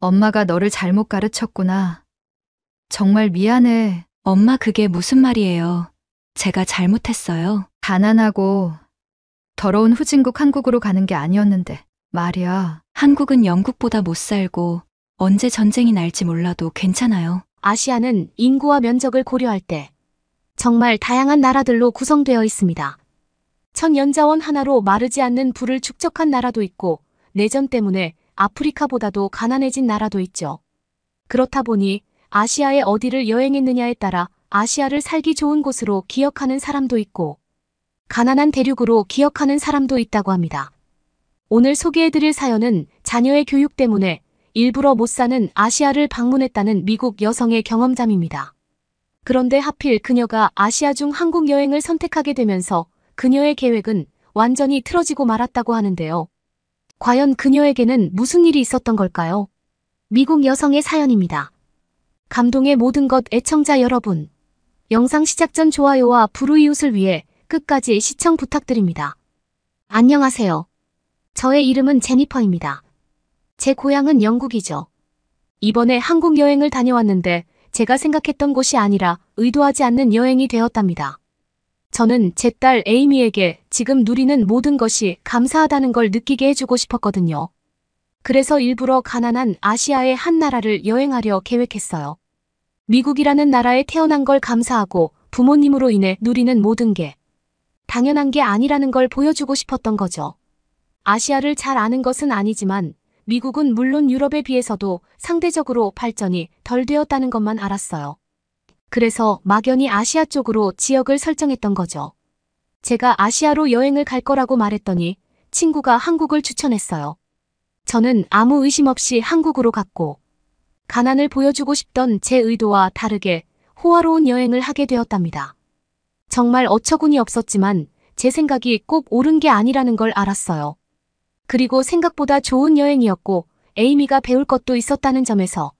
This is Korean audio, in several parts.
엄마가 너를 잘못 가르쳤구나. 정말 미안해. 엄마, 그게 무슨 말이에요? 제가 잘못했어요. 가난하고 더러운 후진국 한국으로 가는 게 아니었는데 말이야. 한국은 영국보다 못 살고 언제 전쟁이 날지 몰라도 괜찮아요. 아시아는 인구와 면적을 고려할 때 정말 다양한 나라들로 구성되어 있습니다. 천연자원 하나로 마르지 않는 부를 축적한 나라도 있고 내전 때문에 아프리카보다도 가난해진 나라도 있죠. 그렇다 보니 아시아의 어디를 여행했느냐에 따라 아시아를 살기 좋은 곳으로 기억하는 사람도 있고 가난한 대륙으로 기억하는 사람도 있다고 합니다. 오늘 소개해드릴 사연은 자녀의 교육 때문에 일부러 못 사는 아시아를 방문했다는 미국 여성의 경험담입니다. 그런데 하필 그녀가 아시아 중 한국 여행을 선택하게 되면서 그녀의 계획은 완전히 틀어지고 말았다고 하는데요. 과연 그녀에게는 무슨 일이 있었던 걸까요? 미국 여성의 사연입니다. 감동의 모든 것 애청자 여러분. 영상 시작 전 좋아요와 불우이웃을 위해 끝까지 시청 부탁드립니다. 안녕하세요. 저의 이름은 제니퍼입니다. 제 고향은 영국이죠. 이번에 한국 여행을 다녀왔는데 제가 생각했던 곳이 아니라 의도하지 않는 여행이 되었답니다. 저는 제 딸 에이미에게 지금 누리는 모든 것이 감사하다는 걸 느끼게 해주고 싶었거든요. 그래서 일부러 가난한 아시아의 한 나라를 여행하려 계획했어요. 미국이라는 나라에 태어난 걸 감사하고 부모님으로 인해 누리는 모든 게 당연한 게 아니라는 걸 보여주고 싶었던 거죠. 아시아를 잘 아는 것은 아니지만 미국은 물론 유럽에 비해서도 상대적으로 발전이 덜 되었다는 것만 알았어요. 그래서 막연히 아시아 쪽으로 지역을 설정했던 거죠. 제가 아시아로 여행을 갈 거라고 말했더니 친구가 한국을 추천했어요. 저는 아무 의심 없이 한국으로 갔고 가난을 보여주고 싶던 제 의도와 다르게 호화로운 여행을 하게 되었답니다. 정말 어처구니 없었지만 제 생각이 꼭 옳은 게 아니라는 걸 알았어요. 그리고 생각보다 좋은 여행이었고 에이미가 배울 것도 있었다는 점에서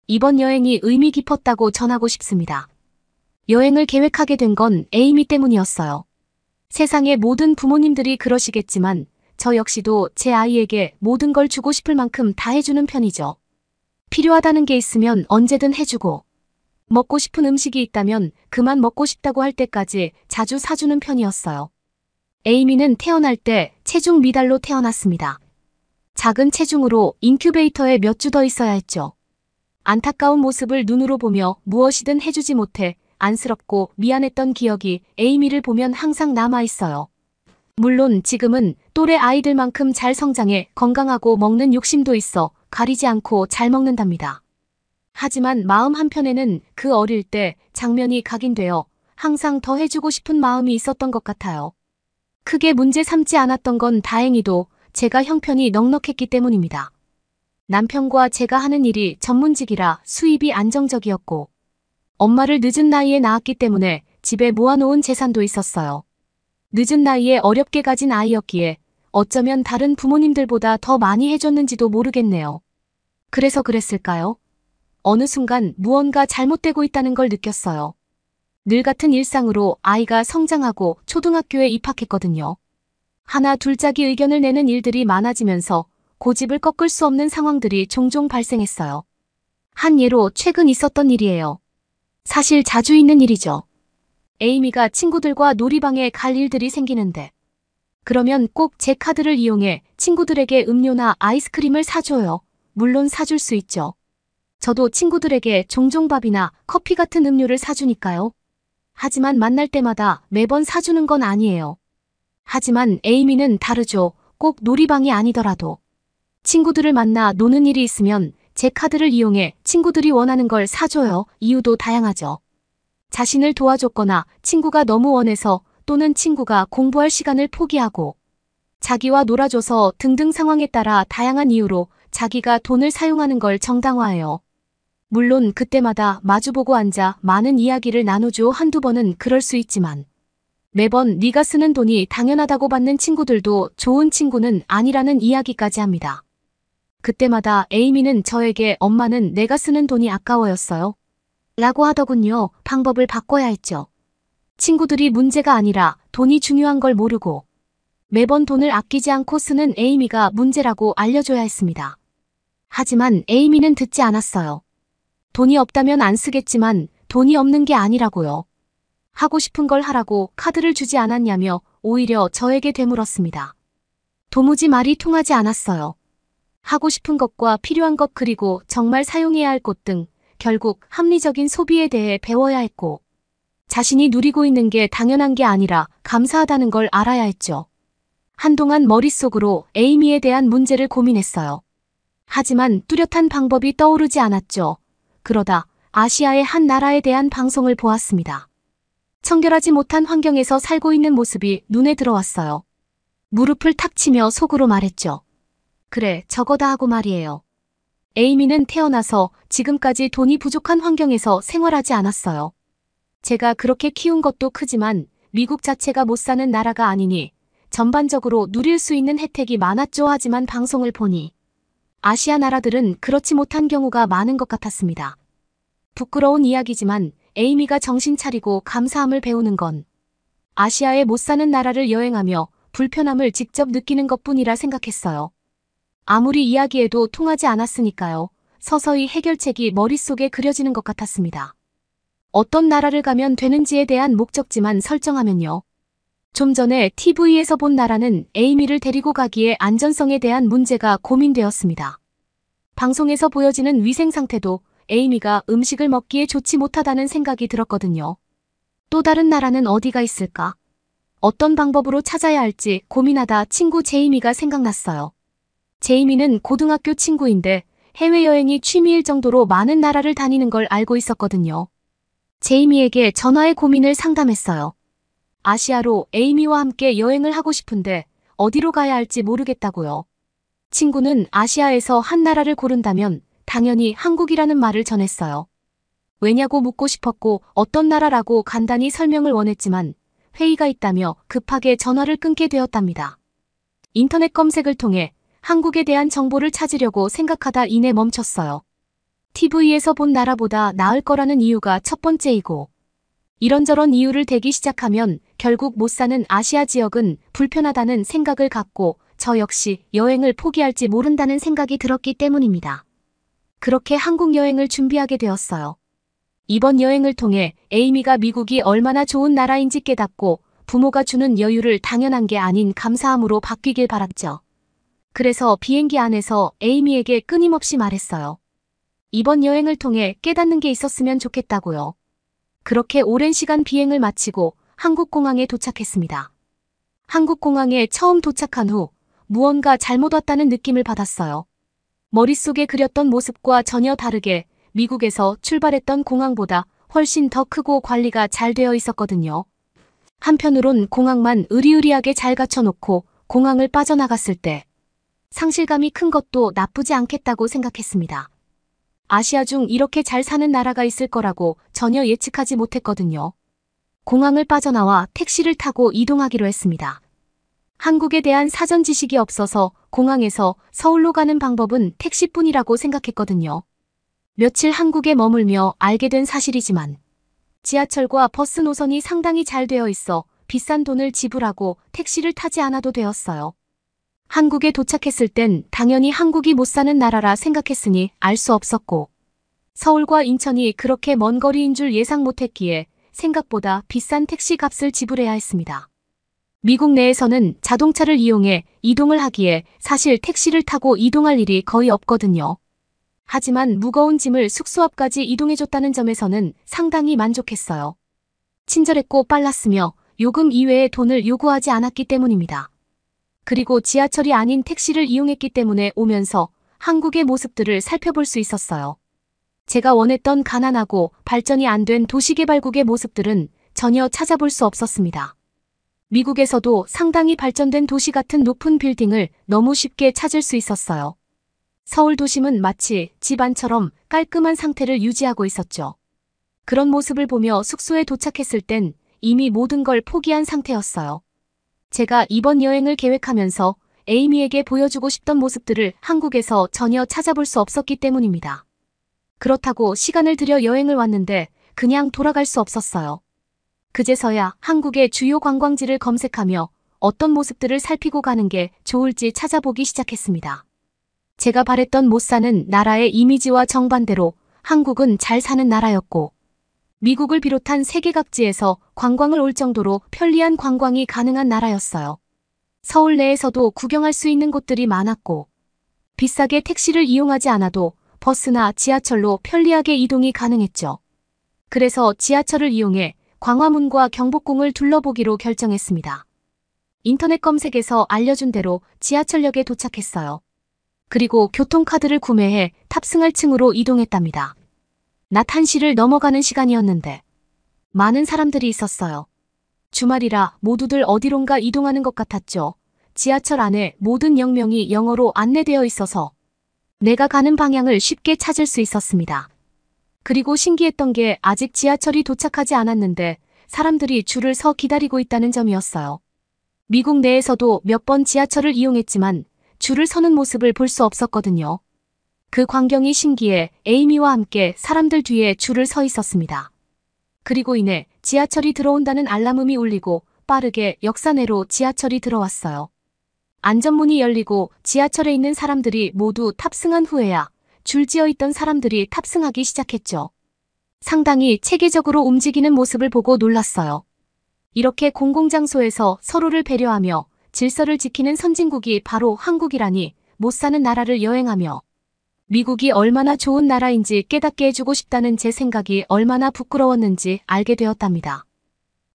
이번 여행이 의미 깊었다고 전하고 싶습니다. 여행을 계획하게 된 건 에이미 때문이었어요. 세상의 모든 부모님들이 그러시겠지만 저 역시도 제 아이에게 모든 걸 주고 싶을 만큼 다 해주는 편이죠. 필요하다는 게 있으면 언제든 해주고 먹고 싶은 음식이 있다면 그만 먹고 싶다고 할 때까지 자주 사주는 편이었어요. 에이미는 태어날 때 체중 미달로 태어났습니다. 작은 체중으로 인큐베이터에 몇 주 더 있어야 했죠. 안타까운 모습을 눈으로 보며 무엇이든 해주지 못해 안쓰럽고 미안했던 기억이 에이미를 보면 항상 남아있어요. 물론 지금은 또래 아이들만큼 잘 성장해 건강하고 먹는 욕심도 있어 가리지 않고 잘 먹는답니다. 하지만 마음 한편에는 그 어릴 때 장면이 각인되어 항상 더 해주고 싶은 마음이 있었던 것 같아요. 크게 문제 삼지 않았던 건 다행히도 제가 형편이 넉넉했기 때문입니다. 남편과 제가 하는 일이 전문직이라 수입이 안정적이었고 엄마를 늦은 나이에 낳았기 때문에 집에 모아놓은 재산도 있었어요. 늦은 나이에 어렵게 가진 아이였기에 어쩌면 다른 부모님들보다 더 많이 해줬는지도 모르겠네요. 그래서 그랬을까요? 어느 순간 무언가 잘못되고 있다는 걸 느꼈어요. 늘 같은 일상으로 아이가 성장하고 초등학교에 입학했거든요. 하나 둘짜기 의견을 내는 일들이 많아지면서 고집을 꺾을 수 없는 상황들이 종종 발생했어요. 한 예로 최근 있었던 일이에요. 사실 자주 있는 일이죠. 에이미가 친구들과 놀이방에 갈 일들이 생기는데 그러면 꼭 제 카드를 이용해 친구들에게 음료나 아이스크림을 사줘요. 물론 사줄 수 있죠. 저도 친구들에게 종종 밥이나 커피 같은 음료를 사주니까요. 하지만 만날 때마다 매번 사주는 건 아니에요. 하지만 에이미는 다르죠. 꼭 놀이방이 아니더라도. 친구들을 만나 노는 일이 있으면 제 카드를 이용해 친구들이 원하는 걸 사줘요. 이유도 다양하죠. 자신을 도와줬거나 친구가 너무 원해서 또는 친구가 공부할 시간을 포기하고 자기와 놀아줘서 등등 상황에 따라 다양한 이유로 자기가 돈을 사용하는 걸 정당화해요. 물론 그때마다 마주보고 앉아 많은 이야기를 나누죠. 한두 번은 그럴 수 있지만 매번 네가 쓰는 돈이 당연하다고 받는 친구들도 좋은 친구는 아니라는 이야기까지 합니다. 그때마다 에이미는 저에게 엄마는 내가 쓰는 돈이 아까워였어요. 라고 하더군요. 방법을 바꿔야 했죠. 친구들이 문제가 아니라 돈이 중요한 걸 모르고 매번 돈을 아끼지 않고 쓰는 에이미가 문제라고 알려줘야 했습니다. 하지만 에이미는 듣지 않았어요. 돈이 없다면 안 쓰겠지만 돈이 없는 게 아니라고요. 하고 싶은 걸 하라고 카드를 주지 않았냐며 오히려 저에게 되물었습니다. 도무지 말이 통하지 않았어요. 하고 싶은 것과 필요한 것 그리고 정말 사용해야 할 것 등 결국 합리적인 소비에 대해 배워야 했고 자신이 누리고 있는 게 당연한 게 아니라 감사하다는 걸 알아야 했죠. 한동안 머릿속으로 에이미에 대한 문제를 고민했어요. 하지만 뚜렷한 방법이 떠오르지 않았죠. 그러다 아시아의 한 나라에 대한 방송을 보았습니다. 청결하지 못한 환경에서 살고 있는 모습이 눈에 들어왔어요. 무릎을 탁 치며 속으로 말했죠. 그래, 저거다 하고 말이에요. 에이미는 태어나서 지금까지 돈이 부족한 환경에서 생활하지 않았어요. 제가 그렇게 키운 것도 크지만 미국 자체가 못 사는 나라가 아니니 전반적으로 누릴 수 있는 혜택이 많았죠. 하지만 방송을 보니 아시아 나라들은 그렇지 못한 경우가 많은 것 같았습니다. 부끄러운 이야기지만 에이미가 정신 차리고 감사함을 배우는 건 아시아에 못 사는 나라를 여행하며 불편함을 직접 느끼는 것뿐이라 생각했어요. 아무리 이야기해도 통하지 않았으니까요. 서서히 해결책이 머릿속에 그려지는 것 같았습니다. 어떤 나라를 가면 되는지에 대한 목적지만 설정하면요. 좀 전에 TV에서 본 나라는 에이미를 데리고 가기에 안전성에 대한 문제가 고민되었습니다. 방송에서 보여지는 위생 상태도 에이미가 음식을 먹기에 좋지 못하다는 생각이 들었거든요. 또 다른 나라는 어디가 있을까? 어떤 방법으로 찾아야 할지 고민하다 친구 제이미가 생각났어요. 제이미는 고등학교 친구인데 해외여행이 취미일 정도로 많은 나라를 다니는 걸 알고 있었거든요. 제이미에게 전화해 고민을 상담했어요. 아시아로 에이미와 함께 여행을 하고 싶은데 어디로 가야 할지 모르겠다고요. 친구는 아시아에서 한 나라를 고른다면 당연히 한국이라는 말을 전했어요. 왜냐고 묻고 싶었고 어떤 나라라고 간단히 설명을 원했지만 회의가 있다며 급하게 전화를 끊게 되었답니다. 인터넷 검색을 통해 한국에 대한 정보를 찾으려고 생각하다 이내 멈췄어요. TV에서 본 나라보다 나을 거라는 이유가 첫 번째이고 이런저런 이유를 대기 시작하면 결국 못 사는 아시아 지역은 불편하다는 생각을 갖고 저 역시 여행을 포기할지 모른다는 생각이 들었기 때문입니다. 그렇게 한국 여행을 준비하게 되었어요. 이번 여행을 통해 에이미가 미국이 얼마나 좋은 나라인지 깨닫고 부모가 주는 여유를 당연한 게 아닌 감사함으로 바뀌길 바랐죠. 그래서 비행기 안에서 에이미에게 끊임없이 말했어요. 이번 여행을 통해 깨닫는 게 있었으면 좋겠다고요. 그렇게 오랜 시간 비행을 마치고 한국공항에 도착했습니다. 한국공항에 처음 도착한 후 무언가 잘못 왔다는 느낌을 받았어요. 머릿속에 그렸던 모습과 전혀 다르게 미국에서 출발했던 공항보다 훨씬 더 크고 관리가 잘 되어 있었거든요. 한편으론 공항만 으리으리하게 잘 갖춰놓고 공항을 빠져나갔을 때 상실감이 큰 것도 나쁘지 않겠다고 생각했습니다. 아시아 중 이렇게 잘 사는 나라가 있을 거라고 전혀 예측하지 못했거든요. 공항을 빠져나와 택시를 타고 이동하기로 했습니다. 한국에 대한 사전 지식이 없어서 공항에서 서울로 가는 방법은 택시뿐이라고 생각했거든요. 며칠 한국에 머물며 알게 된 사실이지만 지하철과 버스 노선이 상당히 잘 되어 있어 비싼 돈을 지불하고 택시를 타지 않아도 되었어요. 한국에 도착했을 땐 당연히 한국이 못 사는 나라라 생각했으니 알 수 없었고 서울과 인천이 그렇게 먼 거리인 줄 예상 못했기에 생각보다 비싼 택시 값을 지불해야 했습니다. 미국 내에서는 자동차를 이용해 이동을 하기에 사실 택시를 타고 이동할 일이 거의 없거든요. 하지만 무거운 짐을 숙소 앞까지 이동해줬다는 점에서는 상당히 만족했어요. 친절했고 빨랐으며 요금 이외의 돈을 요구하지 않았기 때문입니다. 그리고 지하철이 아닌 택시를 이용했기 때문에 오면서 한국의 모습들을 살펴볼 수 있었어요. 제가 원했던 가난하고 발전이 안 된 도시개발국의 모습들은 전혀 찾아볼 수 없었습니다. 미국에서도 상당히 발전된 도시 같은 높은 빌딩을 너무 쉽게 찾을 수 있었어요. 서울 도심은 마치 집안처럼 깔끔한 상태를 유지하고 있었죠. 그런 모습을 보며 숙소에 도착했을 땐 이미 모든 걸 포기한 상태였어요. 제가 이번 여행을 계획하면서 에이미에게 보여주고 싶던 모습들을 한국에서 전혀 찾아볼 수 없었기 때문입니다. 그렇다고 시간을 들여 여행을 왔는데 그냥 돌아갈 수 없었어요. 그제서야 한국의 주요 관광지를 검색하며 어떤 모습들을 살피고 가는 게 좋을지 찾아보기 시작했습니다. 제가 바랬던 못 사는 나라의 이미지와 정반대로 한국은 잘 사는 나라였고, 미국을 비롯한 세계 각지에서 관광을 올 정도로 편리한 관광이 가능한 나라였어요. 서울 내에서도 구경할 수 있는 곳들이 많았고, 비싸게 택시를 이용하지 않아도 버스나 지하철로 편리하게 이동이 가능했죠. 그래서 지하철을 이용해 광화문과 경복궁을 둘러보기로 결정했습니다. 인터넷 검색에서 알려준 대로 지하철역에 도착했어요. 그리고 교통카드를 구매해 탑승할 층으로 이동했답니다. 낮 1시를 넘어가는 시간이었는데 많은 사람들이 있었어요. 주말이라 모두들 어디론가 이동하는 것 같았죠. 지하철 안에 모든 역명이 영어로 안내되어 있어서 내가 가는 방향을 쉽게 찾을 수 있었습니다. 그리고 신기했던 게 아직 지하철이 도착하지 않았는데 사람들이 줄을 서 기다리고 있다는 점이었어요. 미국 내에서도 몇 번 지하철을 이용했지만 줄을 서는 모습을 볼 수 없었거든요. 그 광경이 신기해 에이미와 함께 사람들 뒤에 줄을 서 있었습니다. 그리고 이내 지하철이 들어온다는 알람음이 울리고 빠르게 역사내로 지하철이 들어왔어요. 안전문이 열리고 지하철에 있는 사람들이 모두 탑승한 후에야 줄지어 있던 사람들이 탑승하기 시작했죠. 상당히 체계적으로 움직이는 모습을 보고 놀랐어요. 이렇게 공공장소에서 서로를 배려하며 질서를 지키는 선진국이 바로 한국이라니 못 사는 나라를 여행하며 미국이 얼마나 좋은 나라인지 깨닫게 해주고 싶다는 제 생각이 얼마나 부끄러웠는지 알게 되었답니다.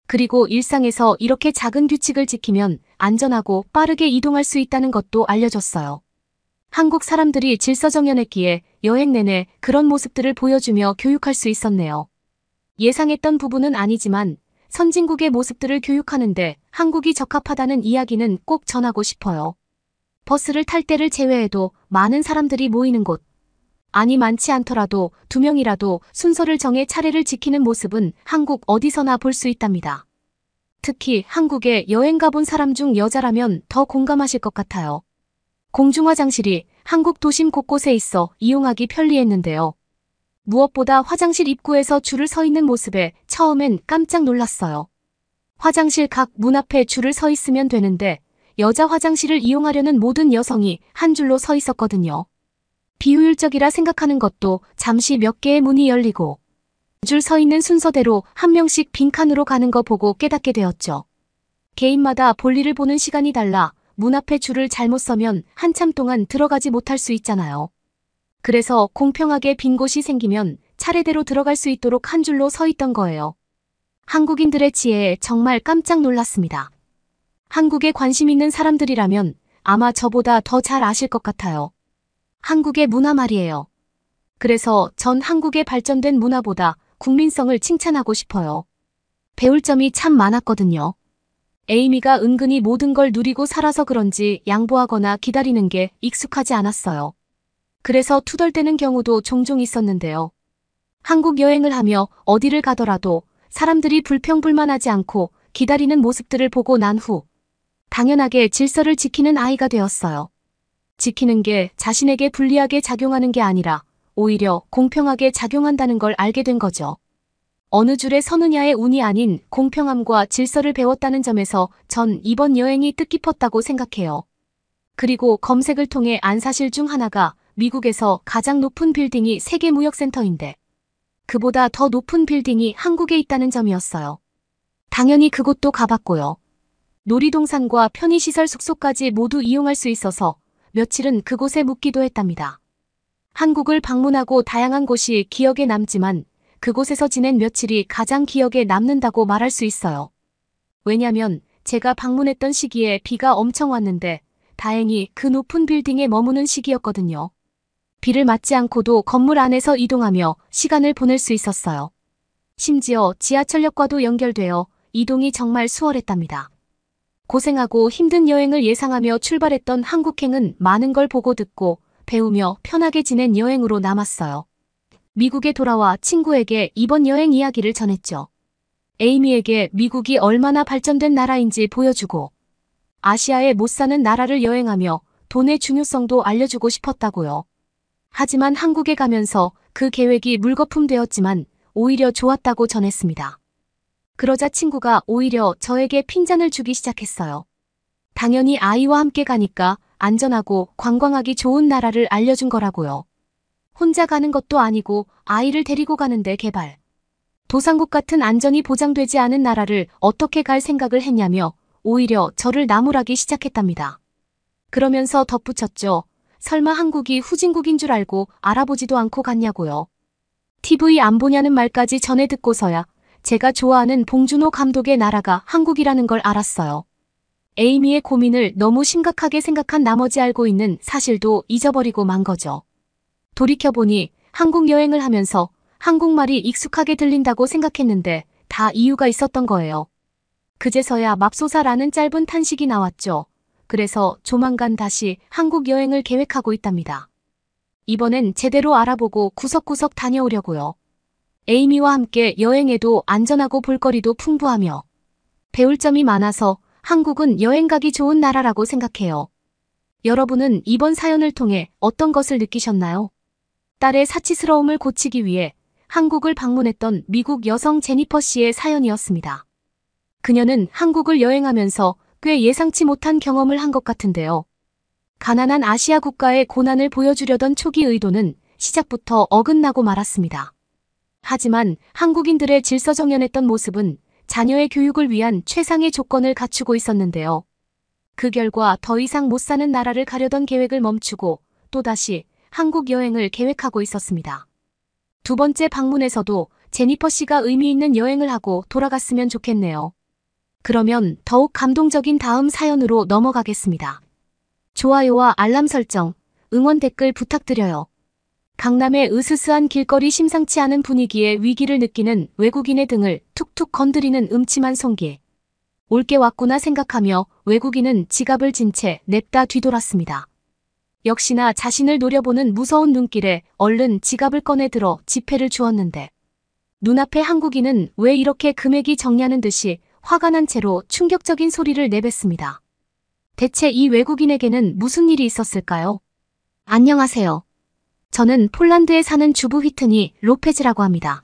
그리고 일상에서 이렇게 작은 규칙을 지키면 안전하고 빠르게 이동할 수 있다는 것도 알려줬어요. 한국 사람들이 질서정연했기에 여행 내내 그런 모습들을 보여주며 교육할 수 있었네요. 예상했던 부분은 아니지만 선진국의 모습들을 교육하는데 한국이 적합하다는 이야기는 꼭 전하고 싶어요. 버스를 탈 때를 제외해도 많은 사람들이 모이는 곳, 아니 많지 않더라도 2명이라도 순서를 정해 차례를 지키는 모습은 한국 어디서나 볼 수 있답니다. 특히 한국에 여행 가본 사람 중 여자라면 더 공감하실 것 같아요. 공중화장실이 한국 도심 곳곳에 있어 이용하기 편리했는데요. 무엇보다 화장실 입구에서 줄을 서 있는 모습에 처음엔 깜짝 놀랐어요. 화장실 각 문 앞에 줄을 서 있으면 되는데 여자 화장실을 이용하려는 모든 여성이 한 줄로 서 있었거든요. 비효율적이라 생각하는 것도 잠시 몇 개의 문이 열리고 줄 서 있는 순서대로 한 명씩 빈칸으로 가는 거 보고 깨닫게 되었죠. 개인마다 볼일을 보는 시간이 달라 문 앞에 줄을 잘못 서면 한참 동안 들어가지 못할 수 있잖아요. 그래서 공평하게 빈 곳이 생기면 차례대로 들어갈 수 있도록 한 줄로 서 있던 거예요. 한국인들의 지혜에 정말 깜짝 놀랐습니다. 한국에 관심 있는 사람들이라면 아마 저보다 더 잘 아실 것 같아요. 한국의 문화 말이에요. 그래서 전 한국의 발전된 문화보다 국민성을 칭찬하고 싶어요. 배울 점이 참 많았거든요. 에이미가 은근히 모든 걸 누리고 살아서 그런지 양보하거나 기다리는 게 익숙하지 않았어요. 그래서 투덜대는 경우도 종종 있었는데요. 한국 여행을 하며 어디를 가더라도 사람들이 불평불만하지 않고 기다리는 모습들을 보고 난 후 당연하게 질서를 지키는 아이가 되었어요. 지키는 게 자신에게 불리하게 작용하는 게 아니라 오히려 공평하게 작용한다는 걸 알게 된 거죠. 어느 줄에 서느냐의 운이 아닌 공평함과 질서를 배웠다는 점에서 전 이번 여행이 뜻깊었다고 생각해요. 그리고 검색을 통해 안 사실 중 하나가 미국에서 가장 높은 빌딩이 세계무역센터인데 그보다 더 높은 빌딩이 한국에 있다는 점이었어요. 당연히 그곳도 가봤고요. 놀이동산과 편의시설 숙소까지 모두 이용할 수 있어서 며칠은 그곳에 묵기도 했답니다. 한국을 방문하고 다양한 곳이 기억에 남지만 그곳에서 지낸 며칠이 가장 기억에 남는다고 말할 수 있어요. 왜냐면 제가 방문했던 시기에 비가 엄청 왔는데 다행히 그 높은 빌딩에 머무는 시기였거든요. 비를 맞지 않고도 건물 안에서 이동하며 시간을 보낼 수 있었어요. 심지어 지하철역과도 연결되어 이동이 정말 수월했답니다. 고생하고 힘든 여행을 예상하며 출발했던 한국행은 많은 걸 보고 듣고 배우며 편하게 지낸 여행으로 남았어요. 미국에 돌아와 친구에게 이번 여행 이야기를 전했죠. 에이미에게 미국이 얼마나 발전된 나라인지 보여주고 아시아에 못 사는 나라를 여행하며 돈의 중요성도 알려주고 싶었다고요. 하지만 한국에 가면서 그 계획이 물거품 되었지만 오히려 좋았다고 전했습니다. 그러자 친구가 오히려 저에게 핀잔을 주기 시작했어요. 당연히 아이와 함께 가니까 안전하고 관광하기 좋은 나라를 알려준 거라고요. 혼자 가는 것도 아니고 아이를 데리고 가는데 개발. 도상국 같은 안전이 보장되지 않은 나라를 어떻게 갈 생각을 했냐며 오히려 저를 나무라기 시작했답니다. 그러면서 덧붙였죠. 설마 한국이 후진국인 줄 알고 알아보지도 않고 갔냐고요. TV 안 보냐는 말까지 전해 듣고서야 제가 좋아하는 봉준호 감독의 나라가 한국이라는 걸 알았어요. 에이미의 고민을 너무 심각하게 생각한 나머지 알고 있는 사실도 잊어버리고 만 거죠. 돌이켜보니 한국 여행을 하면서 한국말이 익숙하게 들린다고 생각했는데 다 이유가 있었던 거예요. 그제서야 맙소사라는 짧은 탄식이 나왔죠. 그래서 조만간 다시 한국 여행을 계획하고 있답니다. 이번엔 제대로 알아보고 구석구석 다녀오려고요. 에이미와 함께 여행에도 안전하고 볼거리도 풍부하며 배울 점이 많아서 한국은 여행 가기 좋은 나라라고 생각해요. 여러분은 이번 사연을 통해 어떤 것을 느끼셨나요? 딸의 사치스러움을 고치기 위해 한국을 방문했던 미국 여성 제니퍼 씨의 사연이었습니다. 그녀는 한국을 여행하면서 꽤 예상치 못한 경험을 한 것 같은데요. 가난한 아시아 국가의 고난을 보여주려던 초기 의도는 시작부터 어긋나고 말았습니다. 하지만 한국인들의 질서정연했던 모습은 자녀의 교육을 위한 최상의 조건을 갖추고 있었는데요. 그 결과 더 이상 못 사는 나라를 가려던 계획을 멈추고 또다시 한국 여행을 계획하고 있었습니다. 두 번째 방문에서도 제니퍼 씨가 의미 있는 여행을 하고 돌아갔으면 좋겠네요. 그러면 더욱 감동적인 다음 사연으로 넘어가겠습니다. 좋아요와 알람 설정, 응원 댓글 부탁드려요. 강남의 으스스한 길거리 심상치 않은 분위기에 위기를 느끼는 외국인의 등을 툭툭 건드리는 음침한 손길. 올게 왔구나 생각하며 외국인은 지갑을 진 채 냅다 뒤돌았습니다. 역시나 자신을 노려보는 무서운 눈길에 얼른 지갑을 꺼내 들어 지폐를 주었는데 눈앞의 한국인은 왜 이렇게 금액이 적냐는 듯이 화가 난 채로 충격적인 소리를 내뱉습니다. 대체 이 외국인에게는 무슨 일이 있었을까요? 안녕하세요. 저는 폴란드에 사는 주부 휘트니 로페즈라고 합니다.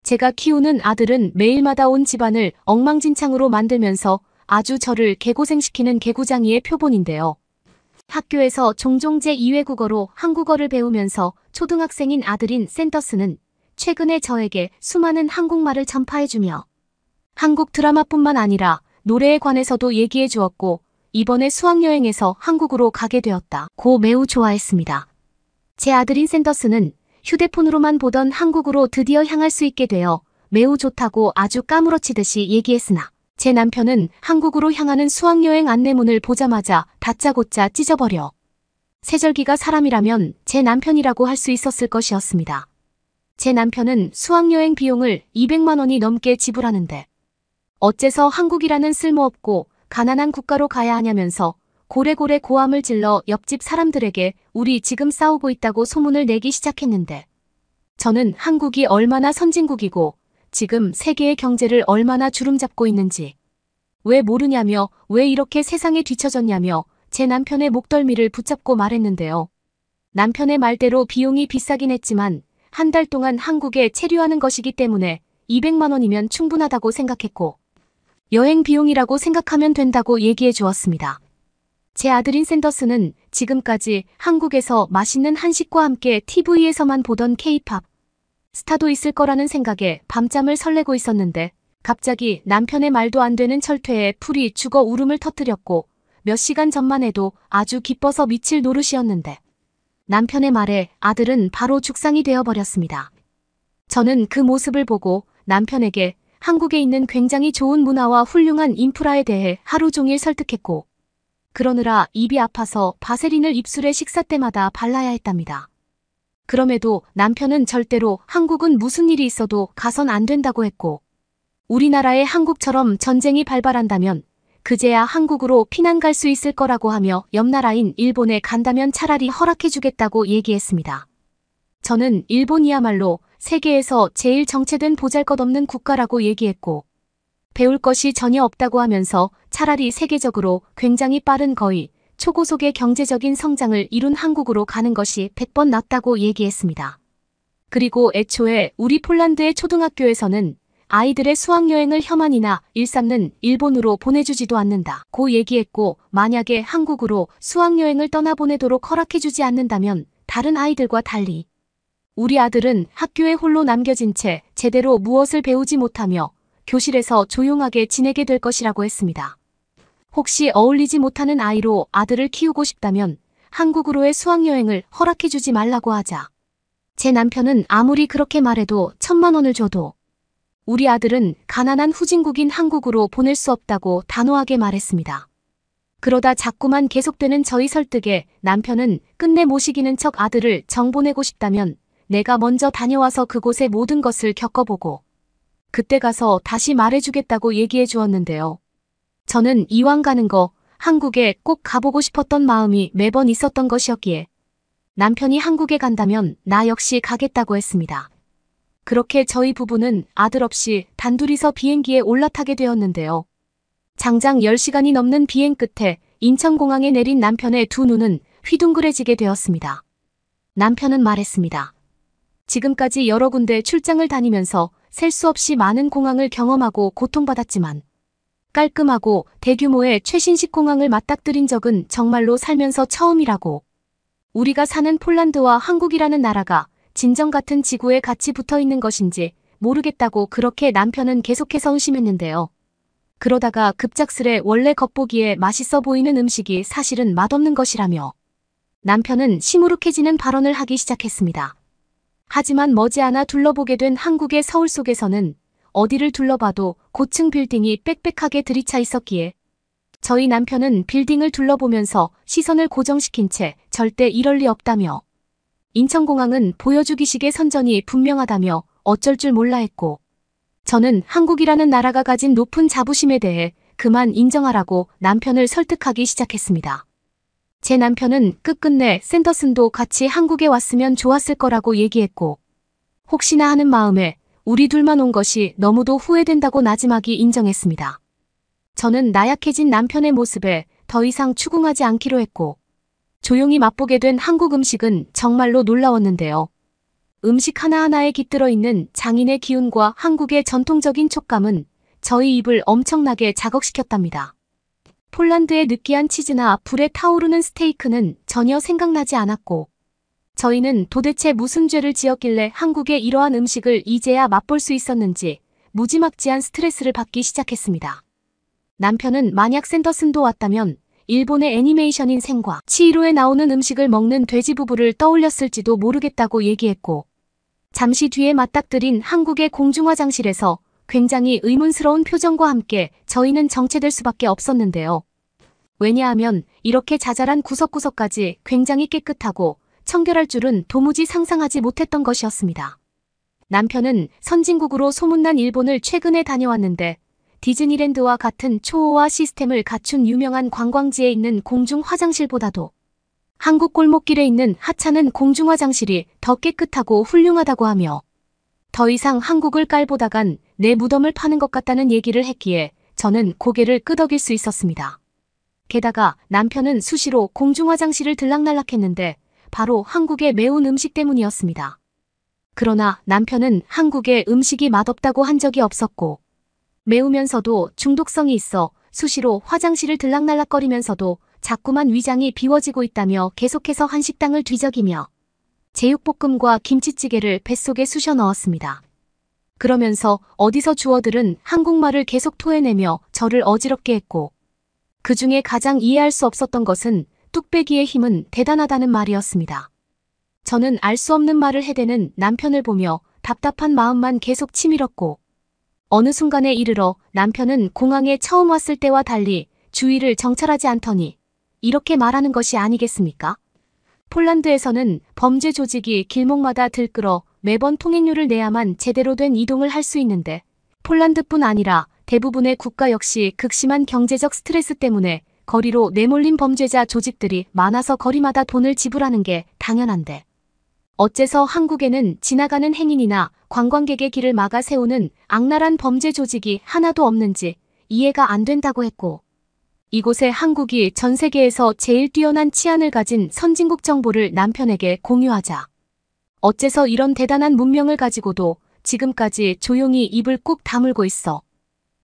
제가 키우는 아들은 매일마다 온 집안을 엉망진창으로 만들면서 아주 저를 개고생시키는 개구장이의 표본인데요. 학교에서 종종 제2외국어로 한국어를 배우면서 초등학생인 아들인 샌더스는 최근에 저에게 수많은 한국말을 전파해주며 한국 드라마뿐만 아니라 노래에 관해서도 얘기해 주었고 이번에 수학여행에서 한국으로 가게 되었다고 매우 좋아했습니다. 제 아들인 샌더스는 휴대폰으로만 보던 한국으로 드디어 향할 수 있게 되어 매우 좋다고 아주 까무러치듯이 얘기했으나 제 남편은 한국으로 향하는 수학여행 안내문을 보자마자 다짜고짜 찢어버려 새절기가 사람이라면 제 남편이라고 할 수 있었을 것이었습니다. 제 남편은 수학여행 비용을 200만 원이 넘게 지불하는데 어째서 한국이라는 쓸모없고 가난한 국가로 가야 하냐면서 고래고래 고함을 질러 옆집 사람들에게 우리 지금 싸우고 있다고 소문을 내기 시작했는데 저는 한국이 얼마나 선진국이고 지금 세계의 경제를 얼마나 주름잡고 있는지 왜 모르냐며 왜 이렇게 세상에 뒤처졌냐며 제 남편의 목덜미를 붙잡고 말했는데요. 남편의 말대로 비용이 비싸긴 했지만 한 달 동안 한국에 체류하는 것이기 때문에 200만 원이면 충분하다고 생각했고 여행 비용이라고 생각하면 된다고 얘기해 주었습니다. 제 아들인 샌더스는 지금까지 한국에서 맛있는 한식과 함께 TV에서만 보던 K-팝 스타도 있을 거라는 생각에 밤잠을 설레고 있었는데 갑자기 남편의 말도 안 되는 철퇴에 풀이 죽어 울음을 터뜨렸고 몇 시간 전만 해도 아주 기뻐서 미칠 노릇이었는데 남편의 말에 아들은 바로 죽상이 되어버렸습니다. 저는 그 모습을 보고 남편에게 한국에 있는 굉장히 좋은 문화와 훌륭한 인프라에 대해 하루 종일 설득했고 그러느라 입이 아파서 바세린을 입술에 식사 때마다 발라야 했답니다. 그럼에도 남편은 절대로 한국은 무슨 일이 있어도 가선 안 된다고 했고 우리나라의 한국처럼 전쟁이 발발한다면 그제야 한국으로 피난 갈 수 있을 거라고 하며 옆 나라인 일본에 간다면 차라리 허락해주겠다고 얘기했습니다. 저는 일본이야말로 세계에서 제일 정체된 보잘것없는 국가라고 얘기했고 배울 것이 전혀 없다고 하면서 차라리 세계적으로 굉장히 빠른 거의 초고속의 경제적인 성장을 이룬 한국으로 가는 것이 100번 낫다고 얘기했습니다. 그리고 애초에 우리 폴란드의 초등학교에서는 아이들의 수학여행을 혐한이나 일삼는 일본으로 보내주지도 않는다 고 얘기했고, 만약에 한국으로 수학여행을 떠나보내도록 허락해주지 않는다면 다른 아이들과 달리 우리 아들은 학교에 홀로 남겨진 채 제대로 무엇을 배우지 못하며 교실에서 조용하게 지내게 될 것이라고 했습니다. 혹시 어울리지 못하는 아이로 아들을 키우고 싶다면 한국으로의 수학여행을 허락해주지 말라고 하자, 제 남편은 아무리 그렇게 말해도 1,000만 원을 줘도 우리 아들은 가난한 후진국인 한국으로 보낼 수 없다고 단호하게 말했습니다. 그러다 자꾸만 계속되는 저희 설득에 남편은 끝내 모시기는 척 아들을 정보내고 싶다면 내가 먼저 다녀와서 그곳의 모든 것을 겪어보고 그때 가서 다시 말해주겠다고 얘기해 주었는데요. 저는 이왕 가는 거 한국에 꼭 가보고 싶었던 마음이 매번 있었던 것이었기에 남편이 한국에 간다면 나 역시 가겠다고 했습니다. 그렇게 저희 부부는 아들 없이 단둘이서 비행기에 올라타게 되었는데요. 장장 10시간이 넘는 비행 끝에 인천공항에 내린 남편의 두 눈은 휘둥그레지게 되었습니다. 남편은 말했습니다. 지금까지 여러 군데 출장을 다니면서 셀 수 없이 많은 공항을 경험하고 고통받았지만 깔끔하고 대규모의 최신식 공항을 맞닥뜨린 적은 정말로 살면서 처음이라고. 우리가 사는 폴란드와 한국이라는 나라가 진정 같은 지구에 같이 붙어 있는 것인지 모르겠다고 그렇게 남편은 계속해서 의심했는데요. 그러다가 급작스레 원래 겉보기에 맛있어 보이는 음식이 사실은 맛없는 것이라며 남편은 시무룩해지는 발언을 하기 시작했습니다. 하지만 머지않아 둘러보게 된 한국의 서울 속에서는 어디를 둘러봐도 고층 빌딩이 빽빽하게 들이차 있었기에 저희 남편은 빌딩을 둘러보면서 시선을 고정시킨 채 절대 이럴 리 없다며 인천공항은 보여주기식의 선전이 분명하다며 어쩔 줄 몰라 했고, 저는 한국이라는 나라가 가진 높은 자부심에 대해 그만 인정하라고 남편을 설득하기 시작했습니다. 제 남편은 끝끝내 샌더슨도 같이 한국에 왔으면 좋았을 거라고 얘기했고, 혹시나 하는 마음에 우리 둘만 온 것이 너무도 후회된다고 나지막이 인정했습니다. 저는 나약해진 남편의 모습에 더 이상 추궁하지 않기로 했고, 조용히 맛보게 된 한국 음식은 정말로 놀라웠는데요. 음식 하나하나에 깃들어 있는 장인의 기운과 한국의 전통적인 촉감은 저희 입을 엄청나게 자극시켰답니다. 폴란드의 느끼한 치즈나 불에 타오르는 스테이크는 전혀 생각나지 않았고, 저희는 도대체 무슨 죄를 지었길래 한국의 이러한 음식을 이제야 맛볼 수 있었는지 무지막지한 스트레스를 받기 시작했습니다. 남편은 만약 샌더슨도 왔다면 일본의 애니메이션인 생과 치히로에 나오는 음식을 먹는 돼지 부부를 떠올렸을지도 모르겠다고 얘기했고, 잠시 뒤에 맞닥뜨린 한국의 공중화장실에서 굉장히 의문스러운 표정과 함께 저희는 정체될 수밖에 없었는데요. 왜냐하면 이렇게 자잘한 구석구석까지 굉장히 깨끗하고 청결할 줄은 도무지 상상하지 못했던 것이었습니다. 남편은 선진국으로 소문난 일본을 최근에 다녀왔는데 디즈니랜드와 같은 초호화 시스템을 갖춘 유명한 관광지에 있는 공중 화장실보다도 한국 골목길에 있는 하찮은 공중 화장실이 더 깨끗하고 훌륭하다고 하며 더 이상 한국을 깔보다간 내 무덤을 파는 것 같다는 얘기를 했기에 저는 고개를 끄덕일 수 있었습니다. 게다가 남편은 수시로 공중 화장실을 들락날락했는데 바로 한국의 매운 음식 때문이었습니다. 그러나 남편은 한국의 음식이 맛없다고 한 적이 없었고, 매우면서도 중독성이 있어 수시로 화장실을 들락날락거리면서도 자꾸만 위장이 비워지고 있다며 계속해서 한식당을 뒤적이며 제육볶음과 김치찌개를 뱃속에 쑤셔 넣었습니다. 그러면서 어디서 주워들은 한국말을 계속 토해내며 저를 어지럽게 했고, 그 중에 가장 이해할 수 없었던 것은 뚝배기의 힘은 대단하다는 말이었습니다. 저는 알 수 없는 말을 해대는 남편을 보며 답답한 마음만 계속 치밀었고, 어느 순간에 이르러 남편은 공항에 처음 왔을 때와 달리 주위를 정찰하지 않더니 이렇게 말하는 것이 아니겠습니까? 폴란드에서는 범죄 조직이 길목마다 들끓어 매번 통행료를 내야만 제대로 된 이동을 할 수 있는데, 폴란드뿐 아니라 대부분의 국가 역시 극심한 경제적 스트레스 때문에 거리로 내몰린 범죄자 조직들이 많아서 거리마다 돈을 지불하는 게 당연한데, 어째서 한국에는 지나가는 행인이나 관광객의 길을 막아 세우는 악랄한 범죄 조직이 하나도 없는지 이해가 안 된다고 했고, 이곳에 한국이 전 세계에서 제일 뛰어난 치안을 가진 선진국 정보를 남편에게 공유하자 어째서 이런 대단한 문명을 가지고도 지금까지 조용히 입을 꾹 다물고 있어.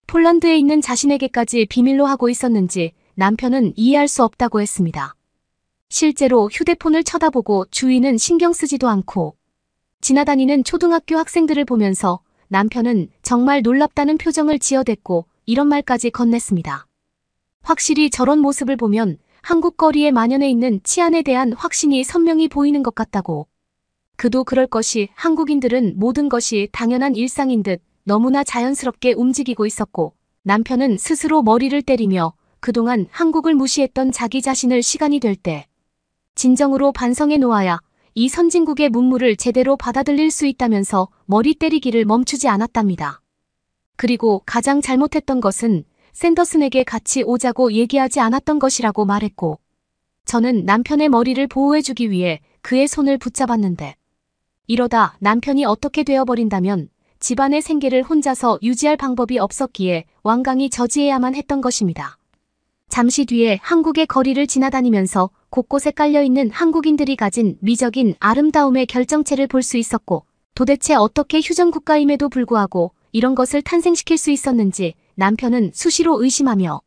폴란드에 있는 자신에게까지 비밀로 하고 있었는지 남편은 이해할 수 없다고 했습니다. 실제로 휴대폰을 쳐다보고 주위는 신경 쓰지도 않고 지나다니는 초등학교 학생들을 보면서 남편은 정말 놀랍다는 표정을 지어댔고 이런 말까지 건넸습니다. 확실히 저런 모습을 보면 한국 거리에 만연해 있는 치안에 대한 확신이 선명히 보이는 것 같다고. 그도 그럴 것이 한국인들은 모든 것이 당연한 일상인 듯 너무나 자연스럽게 움직이고 있었고 남편은 스스로 머리를 때리며 그동안 한국을 무시했던 자기 자신을 시간이 될 때 진정으로 반성해 놓아야 이 선진국의 문물을 제대로 받아들일 수 있다면서 머리 때리기를 멈추지 않았답니다. 그리고 가장 잘못했던 것은 샌더슨에게 같이 오자고 얘기하지 않았던 것이라고 말했고 저는 남편의 머리를 보호해주기 위해 그의 손을 붙잡았는데 이러다 남편이 어떻게 되어버린다면 집안의 생계를 혼자서 유지할 방법이 없었기에 완강히 저지해야만 했던 것입니다. 잠시 뒤에 한국의 거리를 지나다니면서 곳곳에 깔려있는 한국인들이 가진 미적인 아름다움의 결정체를 볼 수 있었고 도대체 어떻게 휴전국가임에도 불구하고 이런 것을 탄생시킬 수 있었는지 남편은 수시로 의심하며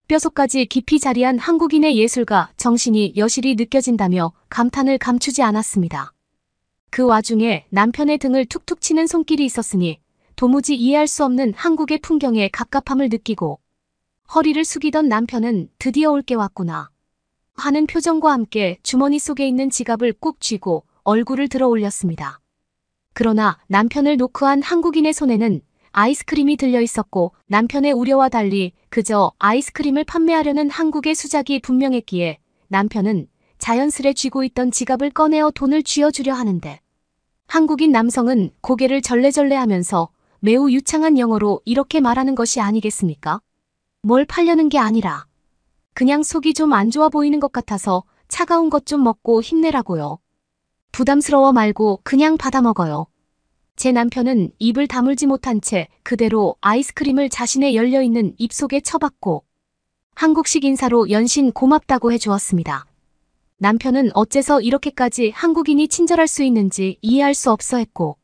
뼛속까지 깊이 자리한 한국인의 예술과 정신이 여실히 느껴진다며 감탄을 감추지 않았습니다. 그 와중에 남편의 등을 툭툭 치는 손길이 있었으니 도무지 이해할 수 없는 한국의 풍경에 갑갑함을 느끼고 허리를 숙이던 남편은 드디어 올 게 왔구나 하는 표정과 함께 주머니 속에 있는 지갑을 꾹 쥐고 얼굴을 들어 올렸습니다. 그러나 남편을 노크한 한국인의 손에는 아이스크림이 들려 있었고 남편의 우려와 달리 그저 아이스크림을 판매하려는 한국의 수작이 분명했기에 남편은 자연스레 쥐고 있던 지갑을 꺼내어 돈을 쥐어주려 하는데 한국인 남성은 고개를 절레절레하면서 매우 유창한 영어로 이렇게 말하는 것이 아니겠습니까? 뭘 팔려는 게 아니라 그냥 속이 좀 안 좋아 보이는 것 같아서 차가운 것 좀 먹고 힘내라고요. 부담스러워 말고 그냥 받아 먹어요. 제 남편은 입을 다물지 못한 채 그대로 아이스크림을 자신의 열려있는 입속에 쳐박고 한국식 인사로 연신 고맙다고 해주었습니다. 남편은 어째서 이렇게까지 한국인이 친절할 수 있는지 이해할 수 없어 했고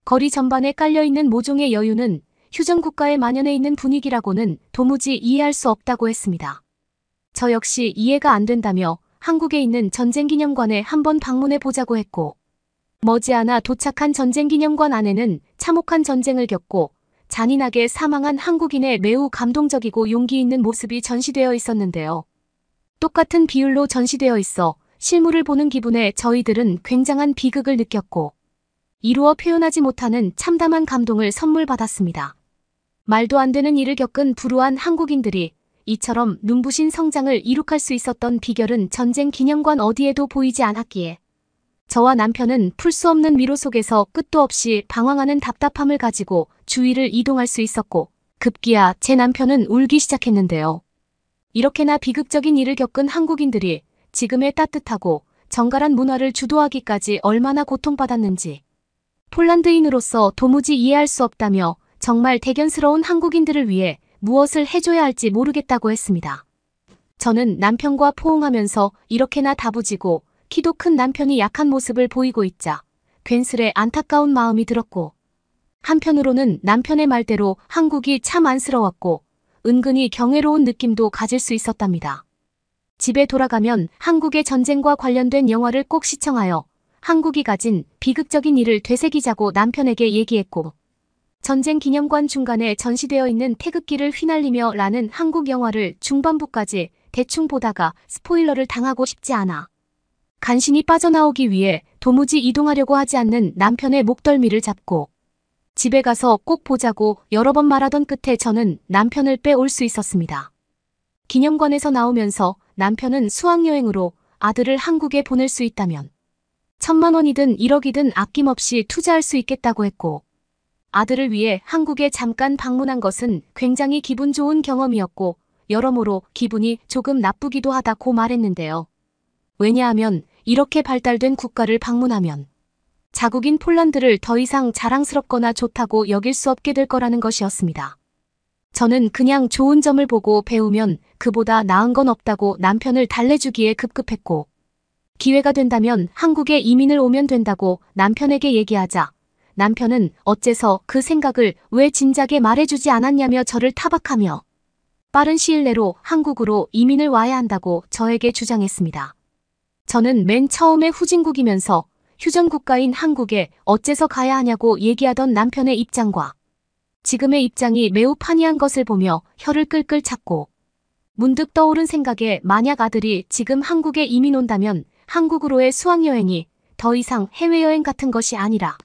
거리 전반에 깔려있는 모종의 여유는 휴전국가에 만연해 있는 분위기라고는 도무지 이해할 수 없다고 했습니다. 저 역시 이해가 안 된다며 한국에 있는 전쟁기념관에 한번 방문해 보자고 했고 머지않아 도착한 전쟁기념관 안에는 참혹한 전쟁을 겪고 잔인하게 사망한 한국인의 매우 감동적이고 용기 있는 모습이 전시되어 있었는데요. 똑같은 비율로 전시되어 있어 실물을 보는 기분에 저희들은 굉장한 비극을 느꼈고 이루어 표현하지 못하는 참담한 감동을 선물 받았습니다. 말도 안 되는 일을 겪은 불우한 한국인들이 이처럼 눈부신 성장을 이룩할 수 있었던 비결은 전쟁 기념관 어디에도 보이지 않았기에 저와 남편은 풀 수 없는 미로 속에서 끝도 없이 방황하는 답답함을 가지고 주위를 이동할 수 있었고 급기야 제 남편은 울기 시작했는데요. 이렇게나 비극적인 일을 겪은 한국인들이 지금의 따뜻하고 정갈한 문화를 주도하기까지 얼마나 고통받았는지 폴란드인으로서 도무지 이해할 수 없다며 정말 대견스러운 한국인들을 위해 무엇을 해줘야 할지 모르겠다고 했습니다. 저는 남편과 포옹하면서 이렇게나 다부지고 키도 큰 남편이 약한 모습을 보이고 있자 괜스레 안타까운 마음이 들었고 한편으로는 남편의 말대로 한국이 참 안쓰러웠고 은근히 경외로운 느낌도 가질 수 있었답니다. 집에 돌아가면 한국의 전쟁과 관련된 영화를 꼭 시청하여 한국이 가진 비극적인 일을 되새기자고 남편에게 얘기했고 전쟁 기념관 중간에 전시되어 있는 태극기를 휘날리며 라는 한국 영화를 중반부까지 대충 보다가 스포일러를 당하고 싶지 않아 간신히 빠져나오기 위해 도무지 이동하려고 하지 않는 남편의 목덜미를 잡고 집에 가서 꼭 보자고 여러 번 말하던 끝에 저는 남편을 빼올 수 있었습니다. 기념관에서 나오면서 남편은 수학여행으로 아들을 한국에 보낼 수 있다면 1,000만 원이든 1억이든 아낌없이 투자할 수 있겠다고 했고 아들을 위해 한국에 잠깐 방문한 것은 굉장히 기분 좋은 경험이었고 여러모로 기분이 조금 나쁘기도 하다고 말했는데요. 왜냐하면 이렇게 발달된 국가를 방문하면 자국인 폴란드를 더 이상 자랑스럽거나 좋다고 여길 수 없게 될 거라는 것이었습니다. 저는 그냥 좋은 점을 보고 배우면 그보다 나은 건 없다고 남편을 달래주기에 급급했고 기회가 된다면 한국에 이민을 오면 된다고 남편에게 얘기하자 남편은 어째서 그 생각을 왜 진작에 말해주지 않았냐며 저를 타박하며 빠른 시일 내로 한국으로 이민을 와야 한다고 저에게 주장했습니다. 저는 맨 처음에 후진국이면서 휴전국가인 한국에 어째서 가야 하냐고 얘기하던 남편의 입장과 지금의 입장이 매우 판이한 것을 보며 혀를 끌끌 찼고 문득 떠오른 생각에 만약 아들이 지금 한국에 이민 온다면 한국으로의 수학여행이 더 이상 해외여행 같은 것이 아니라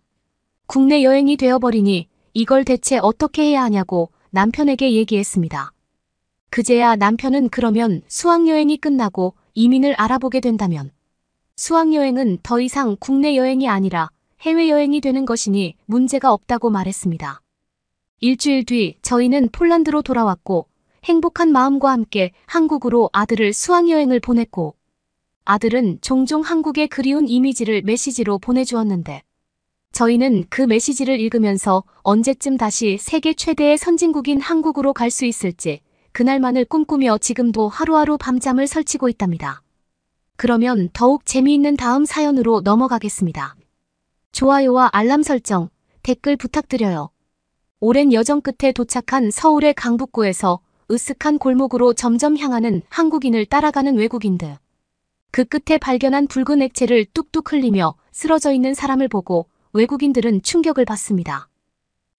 국내 여행이 되어버리니 이걸 대체 어떻게 해야 하냐고 남편에게 얘기했습니다. 그제야 남편은 그러면 수학여행이 끝나고 이민을 알아보게 된다면 수학여행은 더 이상 국내 여행이 아니라 해외여행이 되는 것이니 문제가 없다고 말했습니다. 일주일 뒤 저희는 폴란드로 돌아왔고 행복한 마음과 함께 한국으로 아들을 수학여행을 보냈고 아들은 종종 한국의 그리운 이미지를 메시지로 보내주었는데 저희는 그 메시지를 읽으면서 언제쯤 다시 세계 최대의 선진국인 한국으로 갈 수 있을지 그날만을 꿈꾸며 지금도 하루하루 밤잠을 설치고 있답니다. 그러면 더욱 재미있는 다음 사연으로 넘어가겠습니다. 좋아요와 알람 설정, 댓글 부탁드려요. 오랜 여정 끝에 도착한 서울의 강북구에서 으슥한 골목으로 점점 향하는 한국인을 따라가는 외국인들. 그 끝에 발견한 붉은 액체를 뚝뚝 흘리며 쓰러져 있는 사람을 보고 외국인들은 충격을 받습니다.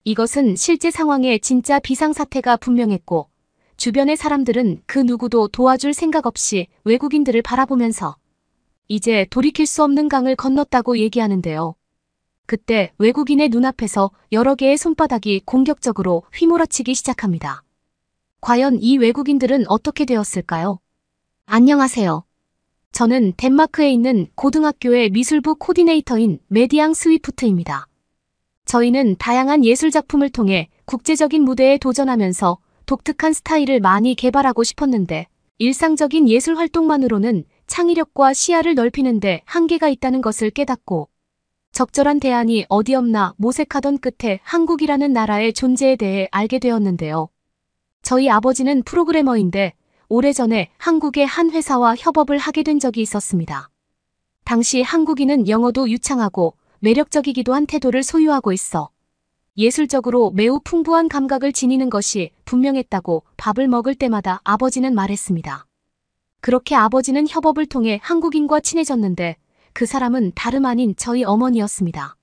이것은 실제 상황에 진짜 비상사태가 분명했고 주변의 사람들은 그 누구도 도와줄 생각 없이 외국인들을 바라보면서 이제 돌이킬 수 없는 강을 건넜다고 얘기하는데요. 그때 외국인의 눈앞에서 여러 개의 손바닥이 공격적으로 휘몰아치기 시작합니다. 과연 이 외국인들은 어떻게 되었을까요? 안녕하세요. 저는 덴마크에 있는 고등학교의 미술부 코디네이터인 메디앙 스위프트입니다. 저희는 다양한 예술작품을 통해 국제적인 무대에 도전하면서 독특한 스타일을 많이 개발하고 싶었는데 일상적인 예술 활동만으로는 창의력과 시야를 넓히는데 한계가 있다는 것을 깨닫고 적절한 대안이 어디 없나 모색하던 끝에 한국이라는 나라의 존재에 대해 알게 되었는데요. 저희 아버지는 프로그래머인데 오래전에 한국의 한 회사와 협업을 하게 된 적이 있었습니다. 당시 한국인은 영어도 유창하고 매력적이기도 한 태도를 소유하고 있어 예술적으로 매우 풍부한 감각을 지니는 것이 분명했다고 밥을 먹을 때마다 아버지는 말했습니다. 그렇게 아버지는 협업을 통해 한국인과 친해졌는데 그 사람은 다름 아닌 저희 어머니였습니다.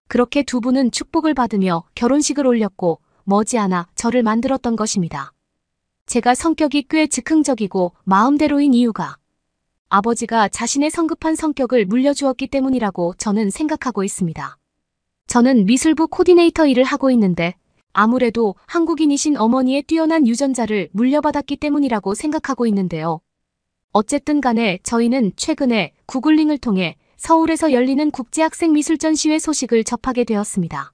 그렇게 두 분은 축복을 받으며 결혼식을 올렸고 머지않아 저를 만들었던 것입니다. 제가 성격이 꽤 즉흥적이고 마음대로인 이유가 아버지가 자신의 성급한 성격을 물려주었기 때문이라고 저는 생각하고 있습니다. 저는 미술부 코디네이터 일을 하고 있는데 아무래도 한국인이신 어머니의 뛰어난 유전자를 물려받았기 때문이라고 생각하고 있는데요. 어쨌든 간에 저희는 최근에 구글링을 통해 서울에서 열리는 국제학생미술전시회 소식을 접하게 되었습니다.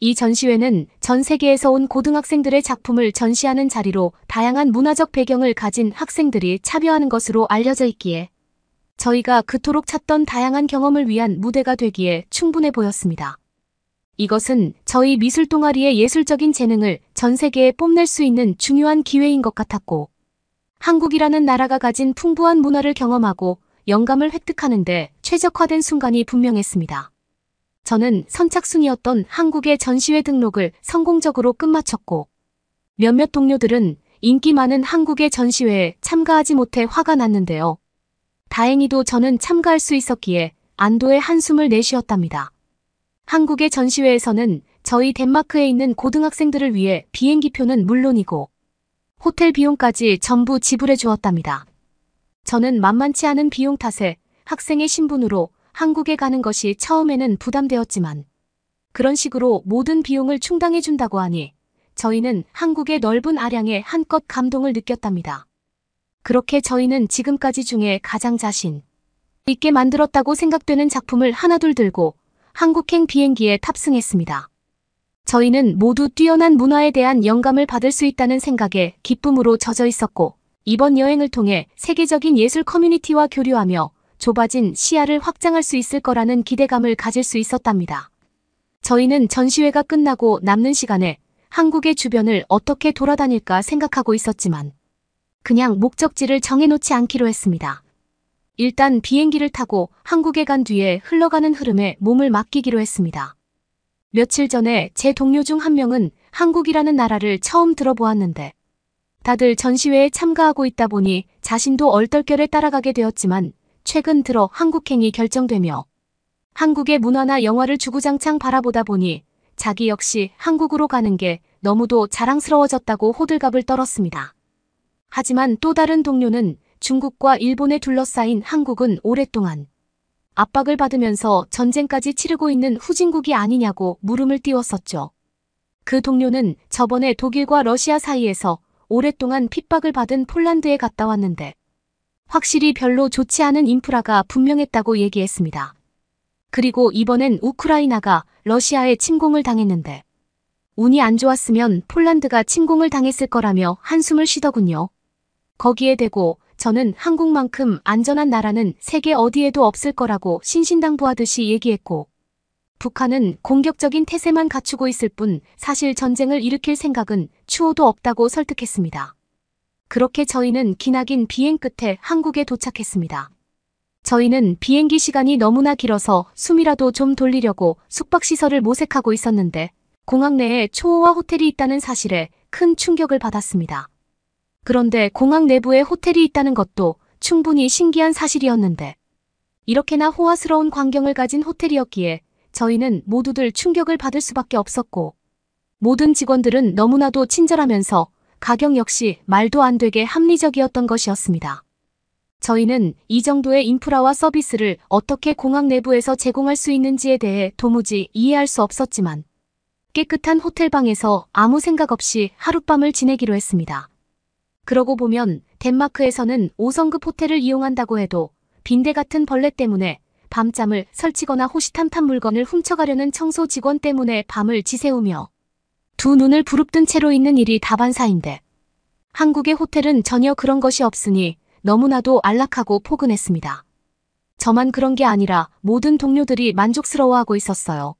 이 전시회는 전 세계에서 온 고등학생들의 작품을 전시하는 자리로 다양한 문화적 배경을 가진 학생들이 참여하는 것으로 알려져 있기에 저희가 그토록 찾던 다양한 경험을 위한 무대가 되기에 충분해 보였습니다. 이것은 저희 미술 동아리의 예술적인 재능을 전 세계에 뽐낼 수 있는 중요한 기회인 것 같았고 한국이라는 나라가 가진 풍부한 문화를 경험하고 영감을 획득하는데 최적화된 순간이 분명했습니다. 저는 선착순이었던 한국의 전시회 등록을 성공적으로 끝마쳤고 몇몇 동료들은 인기 많은 한국의 전시회에 참가하지 못해 화가 났는데요. 다행히도 저는 참가할 수 있었기에 안도의 한숨을 내쉬었답니다. 한국의 전시회에서는 저희 덴마크에 있는 고등학생들을 위해 비행기표는 물론이고 호텔 비용까지 전부 지불해 주었답니다. 저는 만만치 않은 비용 탓에 학생의 신분으로 한국에 가는 것이 처음에는 부담되었지만 그런 식으로 모든 비용을 충당해 준다고 하니 저희는 한국의 넓은 아량에 한껏 감동을 느꼈답니다. 그렇게 저희는 지금까지 중에 가장 자신 있게 만들었다고 생각되는 작품을 하나둘 들고 한국행 비행기에 탑승했습니다. 저희는 모두 뛰어난 문화에 대한 영감을 받을 수 있다는 생각에 기쁨으로 젖어 있었고 이번 여행을 통해 세계적인 예술 커뮤니티와 교류하며 좁아진 시야를 확장할 수 있을 거라는 기대감을 가질 수 있었답니다. 저희는 전시회가 끝나고 남는 시간에 한국의 주변을 어떻게 돌아다닐까 생각하고 있었지만 그냥 목적지를 정해놓지 않기로 했습니다. 일단 비행기를 타고 한국에 간 뒤에 흘러가는 흐름에 몸을 맡기기로 했습니다. 며칠 전에 제 동료 중 한 명은 한국이라는 나라를 처음 들어보았는데 다들 전시회에 참가하고 있다 보니 자신도 얼떨결에 따라가게 되었지만 최근 들어 한국행이 결정되며 한국의 문화나 영화를 주구장창 바라보다 보니 자기 역시 한국으로 가는 게 너무도 자랑스러워졌다고 호들갑을 떨었습니다. 하지만 또 다른 동료는 중국과 일본에 둘러싸인 한국은 오랫동안 압박을 받으면서 전쟁까지 치르고 있는 후진국이 아니냐고 물음을 띄웠었죠. 그 동료는 저번에 독일과 러시아 사이에서 오랫동안 핍박을 받은 폴란드에 갔다 왔는데 확실히 별로 좋지 않은 인프라가 분명했다고 얘기했습니다. 그리고 이번엔 우크라이나가 러시아에 침공을 당했는데 운이 안 좋았으면 폴란드가 침공을 당했을 거라며 한숨을 쉬더군요. 거기에 대고 저는 한국만큼 안전한 나라는 세계 어디에도 없을 거라고 신신당부하듯이 얘기했고 북한은 공격적인 태세만 갖추고 있을 뿐 사실 전쟁을 일으킬 생각은 추호도 없다고 설득했습니다. 그렇게 저희는 기나긴 비행 끝에 한국에 도착했습니다. 저희는 비행기 시간이 너무나 길어서 숨이라도 좀 돌리려고 숙박시설을 모색하고 있었는데 공항 내에 초호화 호텔이 있다는 사실에 큰 충격을 받았습니다. 그런데 공항 내부에 호텔이 있다는 것도 충분히 신기한 사실이었는데 이렇게나 호화스러운 광경을 가진 호텔이었기에 저희는 모두들 충격을 받을 수밖에 없었고 모든 직원들은 너무나도 친절하면서 가격 역시 말도 안 되게 합리적이었던 것이었습니다. 저희는 이 정도의 인프라와 서비스를 어떻게 공항 내부에서 제공할 수 있는지에 대해 도무지 이해할 수 없었지만 깨끗한 호텔방에서 아무 생각 없이 하룻밤을 지내기로 했습니다. 그러고 보면 덴마크에서는 5성급 호텔을 이용한다고 해도 빈대 같은 벌레 때문에 밤잠을 설치거나 호시탐탐 물건을 훔쳐가려는 청소 직원 때문에 밤을 지새우며 두 눈을 부릅뜬 채로 있는 일이 다반사인데 한국의 호텔은 전혀 그런 것이 없으니 너무나도 안락하고 포근했습니다. 저만 그런 게 아니라 모든 동료들이 만족스러워하고 있었어요.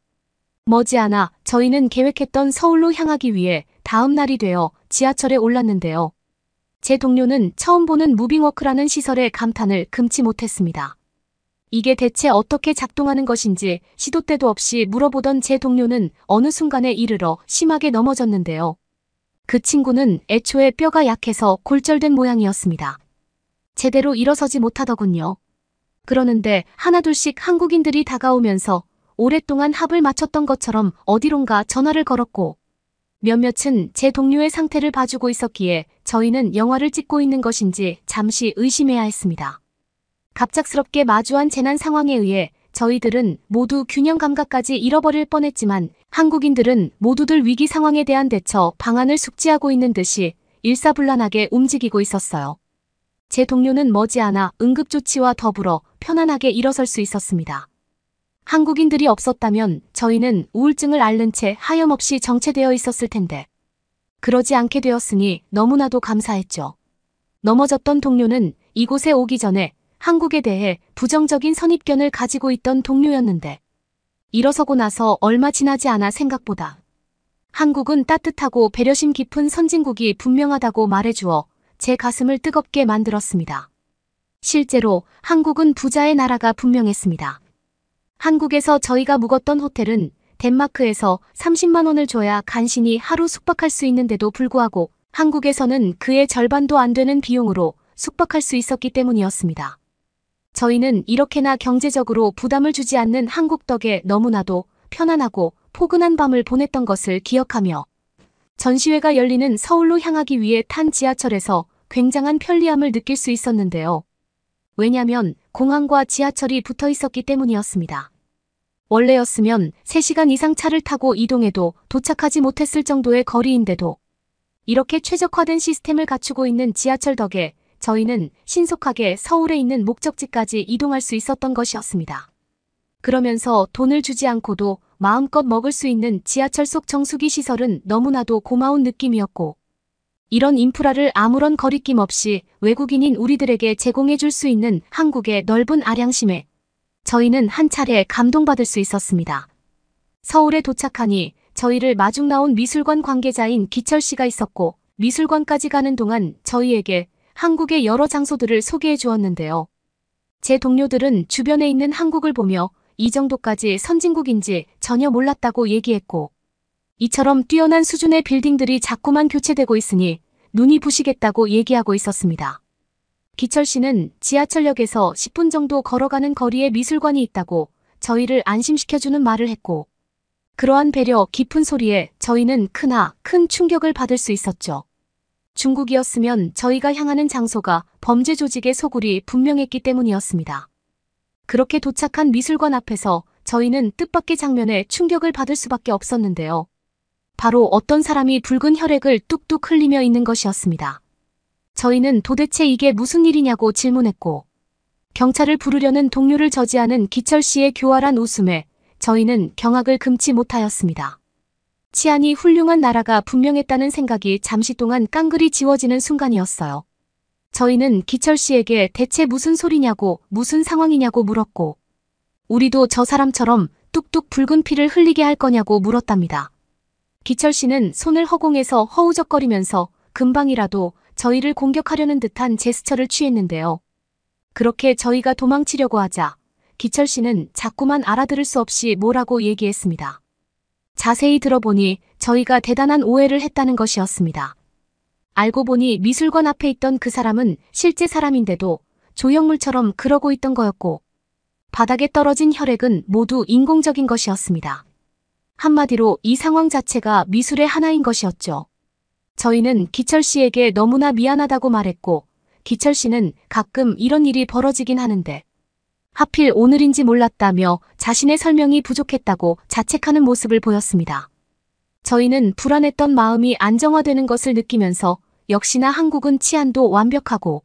머지않아 저희는 계획했던 서울로 향하기 위해 다음 날이 되어 지하철에 올랐는데요. 제 동료는 처음 보는 무빙워크라는 시설에 감탄을 금치 못했습니다. 이게 대체 어떻게 작동하는 것인지 시도 때도 없이 물어보던 제 동료는 어느 순간에 이르러 심하게 넘어졌는데요. 그 친구는 애초에 뼈가 약해서 골절된 모양이었습니다. 제대로 일어서지 못하더군요. 그러는데 하나둘씩 한국인들이 다가오면서 오랫동안 합을 맞췄던 것처럼 어디론가 전화를 걸었고 몇몇은 제 동료의 상태를 봐주고 있었기에 저희는 영화를 찍고 있는 것인지 잠시 의심해야 했습니다. 갑작스럽게 마주한 재난 상황에 의해 저희들은 모두 균형 감각까지 잃어버릴 뻔했지만 한국인들은 모두들 위기 상황에 대한 대처 방안을 숙지하고 있는 듯이 일사불란하게 움직이고 있었어요. 제 동료는 머지않아 응급조치와 더불어 편안하게 일어설 수 있었습니다. 한국인들이 없었다면 저희는 우울증을 앓는 채 하염없이 정체되어 있었을 텐데 그러지 않게 되었으니 너무나도 감사했죠. 넘어졌던 동료는 이곳에 오기 전에 한국에 대해 부정적인 선입견을 가지고 있던 동료였는데 일어서고 나서 얼마 지나지 않아 생각보다 한국은 따뜻하고 배려심 깊은 선진국이 분명하다고 말해주어 제 가슴을 뜨겁게 만들었습니다. 실제로 한국은 부자의 나라가 분명했습니다. 한국에서 저희가 묵었던 호텔은 덴마크에서 30만 원을 줘야 간신히 하루 숙박할 수 있는데도 불구하고 한국에서는 그의 절반도 안 되는 비용으로 숙박할 수 있었기 때문이었습니다. 저희는 이렇게나 경제적으로 부담을 주지 않는 한국 덕에 너무나도 편안하고 포근한 밤을 보냈던 것을 기억하며 전시회가 열리는 서울로 향하기 위해 탄 지하철에서 굉장한 편리함을 느낄 수 있었는데요. 왜냐면 공항과 지하철이 붙어 있었기 때문이었습니다. 원래였으면 3시간 이상 차를 타고 이동해도 도착하지 못했을 정도의 거리인데도 이렇게 최적화된 시스템을 갖추고 있는 지하철 덕에 저희는 신속하게 서울에 있는 목적지까지 이동할 수 있었던 것이었습니다. 그러면서 돈을 주지 않고도 마음껏 먹을 수 있는 지하철 속 정수기 시설은 너무나도 고마운 느낌이었고 이런 인프라를 아무런 거리낌 없이 외국인인 우리들에게 제공해 줄 수 있는 한국의 넓은 아량심에 저희는 한 차례 감동받을 수 있었습니다. 서울에 도착하니 저희를 마중 나온 미술관 관계자인 기철 씨가 있었고 미술관까지 가는 동안 저희에게 한국의 여러 장소들을 소개해 주었는데요. 제 동료들은 주변에 있는 한국을 보며 이 정도까지 선진국인지 전혀 몰랐다고 얘기했고, 이처럼 뛰어난 수준의 빌딩들이 자꾸만 교체되고 있으니 눈이 부시겠다고 얘기하고 있었습니다. 기철 씨는 지하철역에서 10분 정도 걸어가는 거리에 미술관이 있다고 저희를 안심시켜주는 말을 했고, 그러한 배려 깊은 소리에 저희는 큰 충격을 받을 수 있었죠. 중국이었으면 저희가 향하는 장소가 범죄 조직의 소굴이 분명했기 때문이었습니다. 그렇게 도착한 미술관 앞에서 저희는 뜻밖의 장면에 충격을 받을 수밖에 없었는데요. 바로 어떤 사람이 붉은 혈액을 뚝뚝 흘리며 있는 것이었습니다. 저희는 도대체 이게 무슨 일이냐고 질문했고, 경찰을 부르려는 동료를 저지하는 기철 씨의 교활한 웃음에 저희는 경악을 금치 못하였습니다. 치안이 훌륭한 나라가 분명했다는 생각이 잠시 동안 깡그리 지워지는 순간이었어요. 저희는 기철 씨에게 대체 무슨 소리냐고, 무슨 상황이냐고 물었고, 우리도 저 사람처럼 뚝뚝 붉은 피를 흘리게 할 거냐고 물었답니다. 기철 씨는 손을 허공에서 허우적거리면서 금방이라도 저희를 공격하려는 듯한 제스처를 취했는데요. 그렇게 저희가 도망치려고 하자 기철 씨는 자꾸만 알아들을 수 없이 뭐라고 얘기했습니다. 자세히 들어보니 저희가 대단한 오해를 했다는 것이었습니다. 알고 보니 미술관 앞에 있던 그 사람은 실제 사람인데도 조형물처럼 그러고 있던 거였고, 바닥에 떨어진 혈액은 모두 인공적인 것이었습니다. 한마디로 이 상황 자체가 미술의 하나인 것이었죠. 저희는 기철 씨에게 너무나 미안하다고 말했고, 기철 씨는 가끔 이런 일이 벌어지긴 하는데 하필 오늘인지 몰랐다며 자신의 설명이 부족했다고 자책하는 모습을 보였습니다. 저희는 불안했던 마음이 안정화되는 것을 느끼면서 역시나 한국은 치안도 완벽하고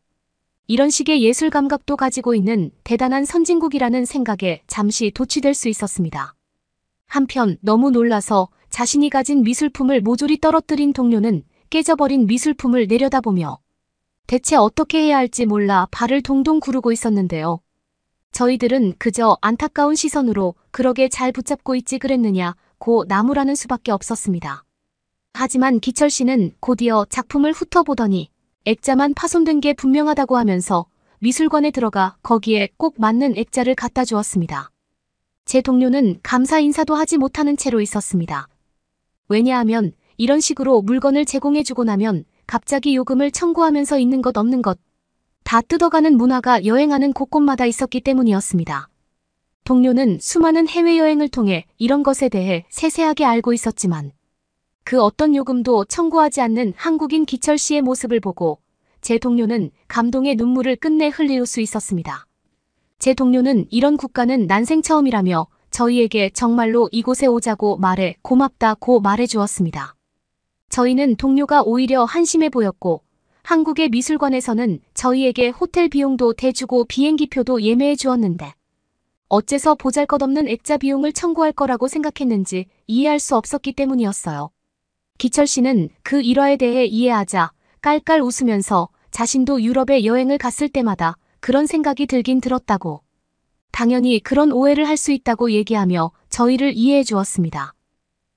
이런 식의 예술 감각도 가지고 있는 대단한 선진국이라는 생각에 잠시 도취될 수 있었습니다. 한편 너무 놀라서 자신이 가진 미술품을 모조리 떨어뜨린 동료는 깨져버린 미술품을 내려다보며 대체 어떻게 해야 할지 몰라 발을 동동 구르고 있었는데요. 저희들은 그저 안타까운 시선으로 그러게 잘 붙잡고 있지 그랬느냐 고 나무라는 수밖에 없었습니다. 하지만 기철 씨는 곧이어 작품을 훑어보더니 액자만 파손된 게 분명하다고 하면서 미술관에 들어가 거기에 꼭 맞는 액자를 갖다 주었습니다. 제 동료는 감사 인사도 하지 못하는 채로 있었습니다. 왜냐하면 이런 식으로 물건을 제공해주고 나면 갑자기 요금을 청구하면서 있는 것 없는 것 다 뜯어가는 문화가 여행하는 곳곳마다 있었기 때문이었습니다. 동료는 수많은 해외여행을 통해 이런 것에 대해 세세하게 알고 있었지만 그 어떤 요금도 청구하지 않는 한국인 기철 씨의 모습을 보고 제 동료는 감동의 눈물을 끝내 흘릴 수 있었습니다. 제 동료는 이런 국가는 난생 처음이라며 저희에게 정말로 이곳에 오자고 말해 고맙다고 말해주었습니다. 저희는 동료가 오히려 한심해 보였고 한국의 미술관에서는 저희에게 호텔 비용도 대주고 비행기표도 예매해 주었는데 어째서 보잘것없는 액자 비용을 청구할 거라고 생각했는지 이해할 수 없었기 때문이었어요. 기철 씨는 그 일화에 대해 이해하자 깔깔 웃으면서 자신도 유럽에 여행을 갔을 때마다 그런 생각이 들긴 들었다고, 당연히 그런 오해를 할 수 있다고 얘기하며 저희를 이해해 주었습니다.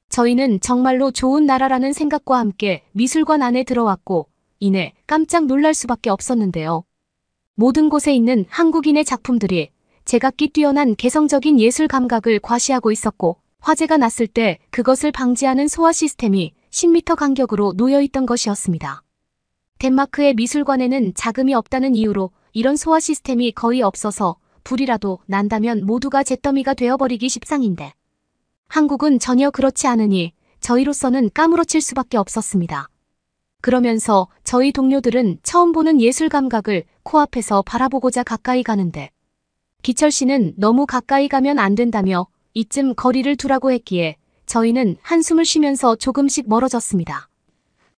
저희는 정말로 좋은 나라라는 생각과 함께 미술관 안에 들어왔고 이내 깜짝 놀랄 수밖에 없었는데요. 모든 곳에 있는 한국인의 작품들이 제각기 뛰어난 개성적인 예술 감각을 과시하고 있었고 화재가 났을 때 그것을 방지하는 소화 시스템이 10m 간격으로 놓여있던 것이었습니다. 덴마크의 미술관에는 자금이 없다는 이유로 이런 소화 시스템이 거의 없어서 불이라도 난다면 모두가 잿더미가 되어버리기 십상인데 한국은 전혀 그렇지 않으니 저희로서는 까무러칠 수밖에 없었습니다. 그러면서 저희 동료들은 처음 보는 예술 감각을 코앞에서 바라보고자 가까이 가는데 기철 씨는 너무 가까이 가면 안 된다며 이쯤 거리를 두라고 했기에 저희는 한숨을 쉬면서 조금씩 멀어졌습니다.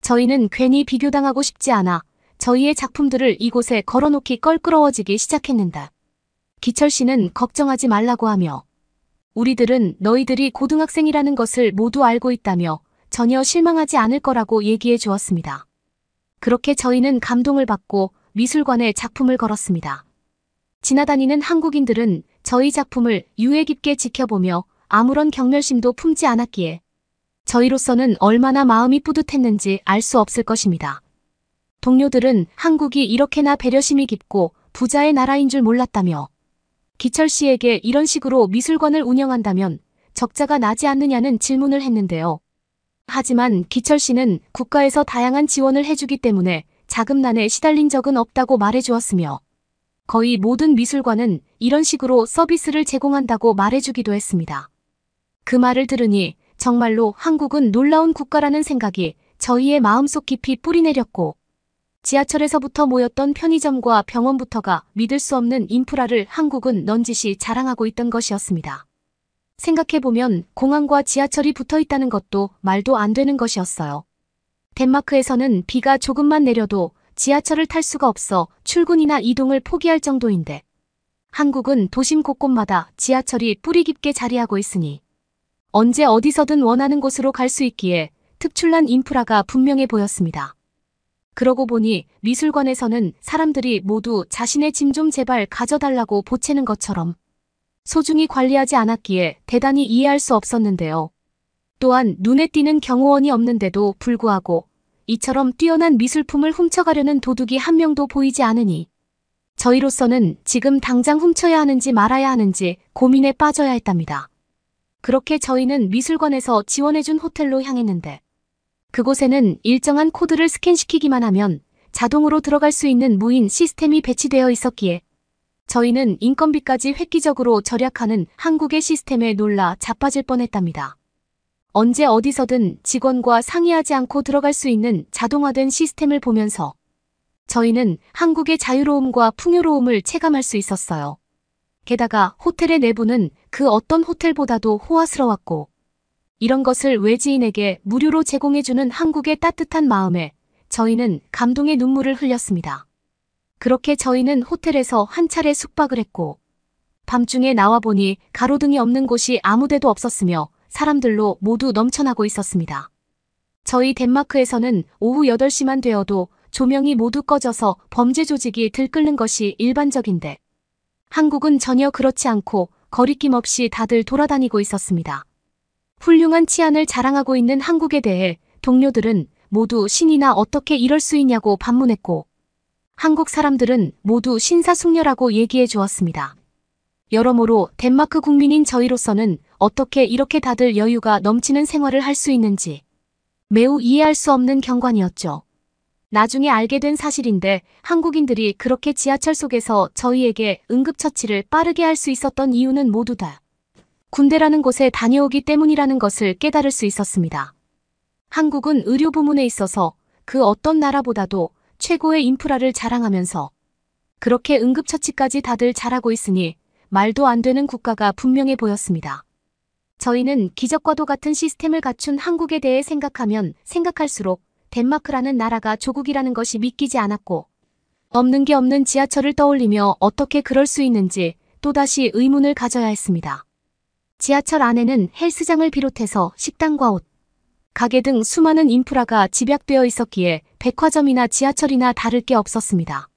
저희는 괜히 비교당하고 싶지 않아 저희의 작품들을 이곳에 걸어놓기 껄끄러워지기 시작했는데 기철 씨는 걱정하지 말라고 하며 우리들은 너희들이 고등학생이라는 것을 모두 알고 있다며 전혀 실망하지 않을 거라고 얘기해 주었습니다. 그렇게 저희는 감동을 받고 미술관에 작품을 걸었습니다. 지나다니는 한국인들은 저희 작품을 유해 깊게 지켜보며 아무런 경멸심도 품지 않았기에 저희로서는 얼마나 마음이 뿌듯했는지 알 수 없을 것입니다. 동료들은 한국이 이렇게나 배려심이 깊고 부자의 나라인 줄 몰랐다며 기철 씨에게 이런 식으로 미술관을 운영한다면 적자가 나지 않느냐는 질문을 했는데요. 하지만 기철 씨는 국가에서 다양한 지원을 해주기 때문에 자금난에 시달린 적은 없다고 말해주었으며 거의 모든 미술관은 이런 식으로 서비스를 제공한다고 말해주기도 했습니다. 그 말을 들으니 정말로 한국은 놀라운 국가라는 생각이 저희의 마음속 깊이 뿌리내렸고 지하철에서부터 모였던 편의점과 병원부터가 믿을 수 없는 인프라를 한국은 넌지시 자랑하고 있던 것이었습니다. 생각해보면 공항과 지하철이 붙어 있다는 것도 말도 안 되는 것이었어요. 덴마크에서는 비가 조금만 내려도 지하철을 탈 수가 없어 출근이나 이동을 포기할 정도인데 한국은 도심 곳곳마다 지하철이 뿌리 깊게 자리하고 있으니 언제 어디서든 원하는 곳으로 갈 수 있기에 특출난 인프라가 분명해 보였습니다. 그러고 보니 미술관에서는 사람들이 모두 자신의 짐 좀 제발 가져달라고 보채는 것처럼 소중히 관리하지 않았기에 대단히 이해할 수 없었는데요. 또한 눈에 띄는 경호원이 없는데도 불구하고 이처럼 뛰어난 미술품을 훔쳐가려는 도둑이 한 명도 보이지 않으니 저희로서는 지금 당장 훔쳐야 하는지 말아야 하는지 고민에 빠져야 했답니다. 그렇게 저희는 미술관에서 지원해준 호텔로 향했는데 그곳에는 일정한 코드를 스캔시키기만 하면 자동으로 들어갈 수 있는 무인 시스템이 배치되어 있었기에 저희는 인건비까지 획기적으로 절약하는 한국의 시스템에 놀라 자빠질 뻔했답니다. 언제 어디서든 직원과 상의하지 않고 들어갈 수 있는 자동화된 시스템을 보면서 저희는 한국의 자유로움과 풍요로움을 체감할 수 있었어요. 게다가 호텔의 내부는 그 어떤 호텔보다도 호화스러웠고 이런 것을 외지인에게 무료로 제공해주는 한국의 따뜻한 마음에 저희는 감동의 눈물을 흘렸습니다. 그렇게 저희는 호텔에서 한 차례 숙박을 했고 밤중에 나와보니 가로등이 없는 곳이 아무데도 없었으며 사람들로 모두 넘쳐나고 있었습니다. 저희 덴마크에서는 오후 8시만 되어도 조명이 모두 꺼져서 범죄 조직이 들끓는 것이 일반적인데 한국은 전혀 그렇지 않고 거리낌 없이 다들 돌아다니고 있었습니다. 훌륭한 치안을 자랑하고 있는 한국에 대해 동료들은 모두 신이나 어떻게 이럴 수 있냐고 반문했고 한국 사람들은 모두 신사숙녀라고 얘기해 주었습니다. 여러모로 덴마크 국민인 저희로서는 어떻게 이렇게 다들 여유가 넘치는 생활을 할 수 있는지 매우 이해할 수 없는 경관이었죠. 나중에 알게 된 사실인데 한국인들이 그렇게 지하철 속에서 저희에게 응급처치를 빠르게 할 수 있었던 이유는 모두 다 군대라는 곳에 다녀오기 때문이라는 것을 깨달을 수 있었습니다. 한국은 의료 부문에 있어서 그 어떤 나라보다도 최고의 인프라를 자랑하면서 그렇게 응급처치까지 다들 잘하고 있으니 말도 안 되는 국가가 분명해 보였습니다. 저희는 기적과도 같은 시스템을 갖춘 한국에 대해 생각하면 생각할수록 덴마크라는 나라가 조국이라는 것이 믿기지 않았고 없는 게 없는 지하철을 떠올리며 어떻게 그럴 수 있는지 또다시 의문을 가져야 했습니다. 지하철 안에는 헬스장을 비롯해서 식당과 옷, 가게 등 수많은 인프라가 집약되어 있었기에 백화점이나 지하철이나 다를 게 없었습니다.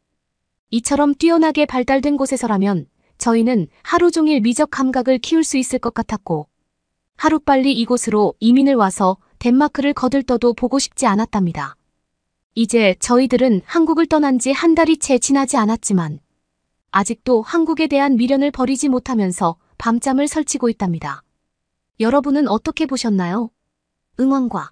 이처럼 뛰어나게 발달된 곳에서라면 저희는 하루 종일 미적 감각을 키울 수 있을 것 같았고 하루빨리 이곳으로 이민을 와서 덴마크를 거들떠도 보고 싶지 않았답니다. 이제 저희들은 한국을 떠난 지 한 달이 채 지나지 않았지만 아직도 한국에 대한 미련을 버리지 못하면서 밤잠을 설치고 있답니다. 여러분은 어떻게 보셨나요? 응원과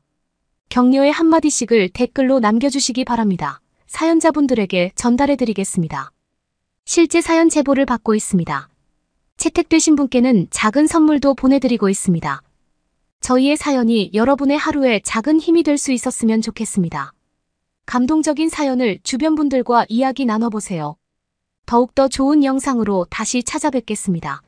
격려의 한마디씩을 댓글로 남겨주시기 바랍니다. 사연자분들에게 전달해드리겠습니다. 실제 사연 제보를 받고 있습니다. 채택되신 분께는 작은 선물도 보내드리고 있습니다. 저희의 사연이 여러분의 하루에 작은 힘이 될 수 있었으면 좋겠습니다. 감동적인 사연을 주변 분들과 이야기 나눠보세요. 더욱더 좋은 영상으로 다시 찾아뵙겠습니다.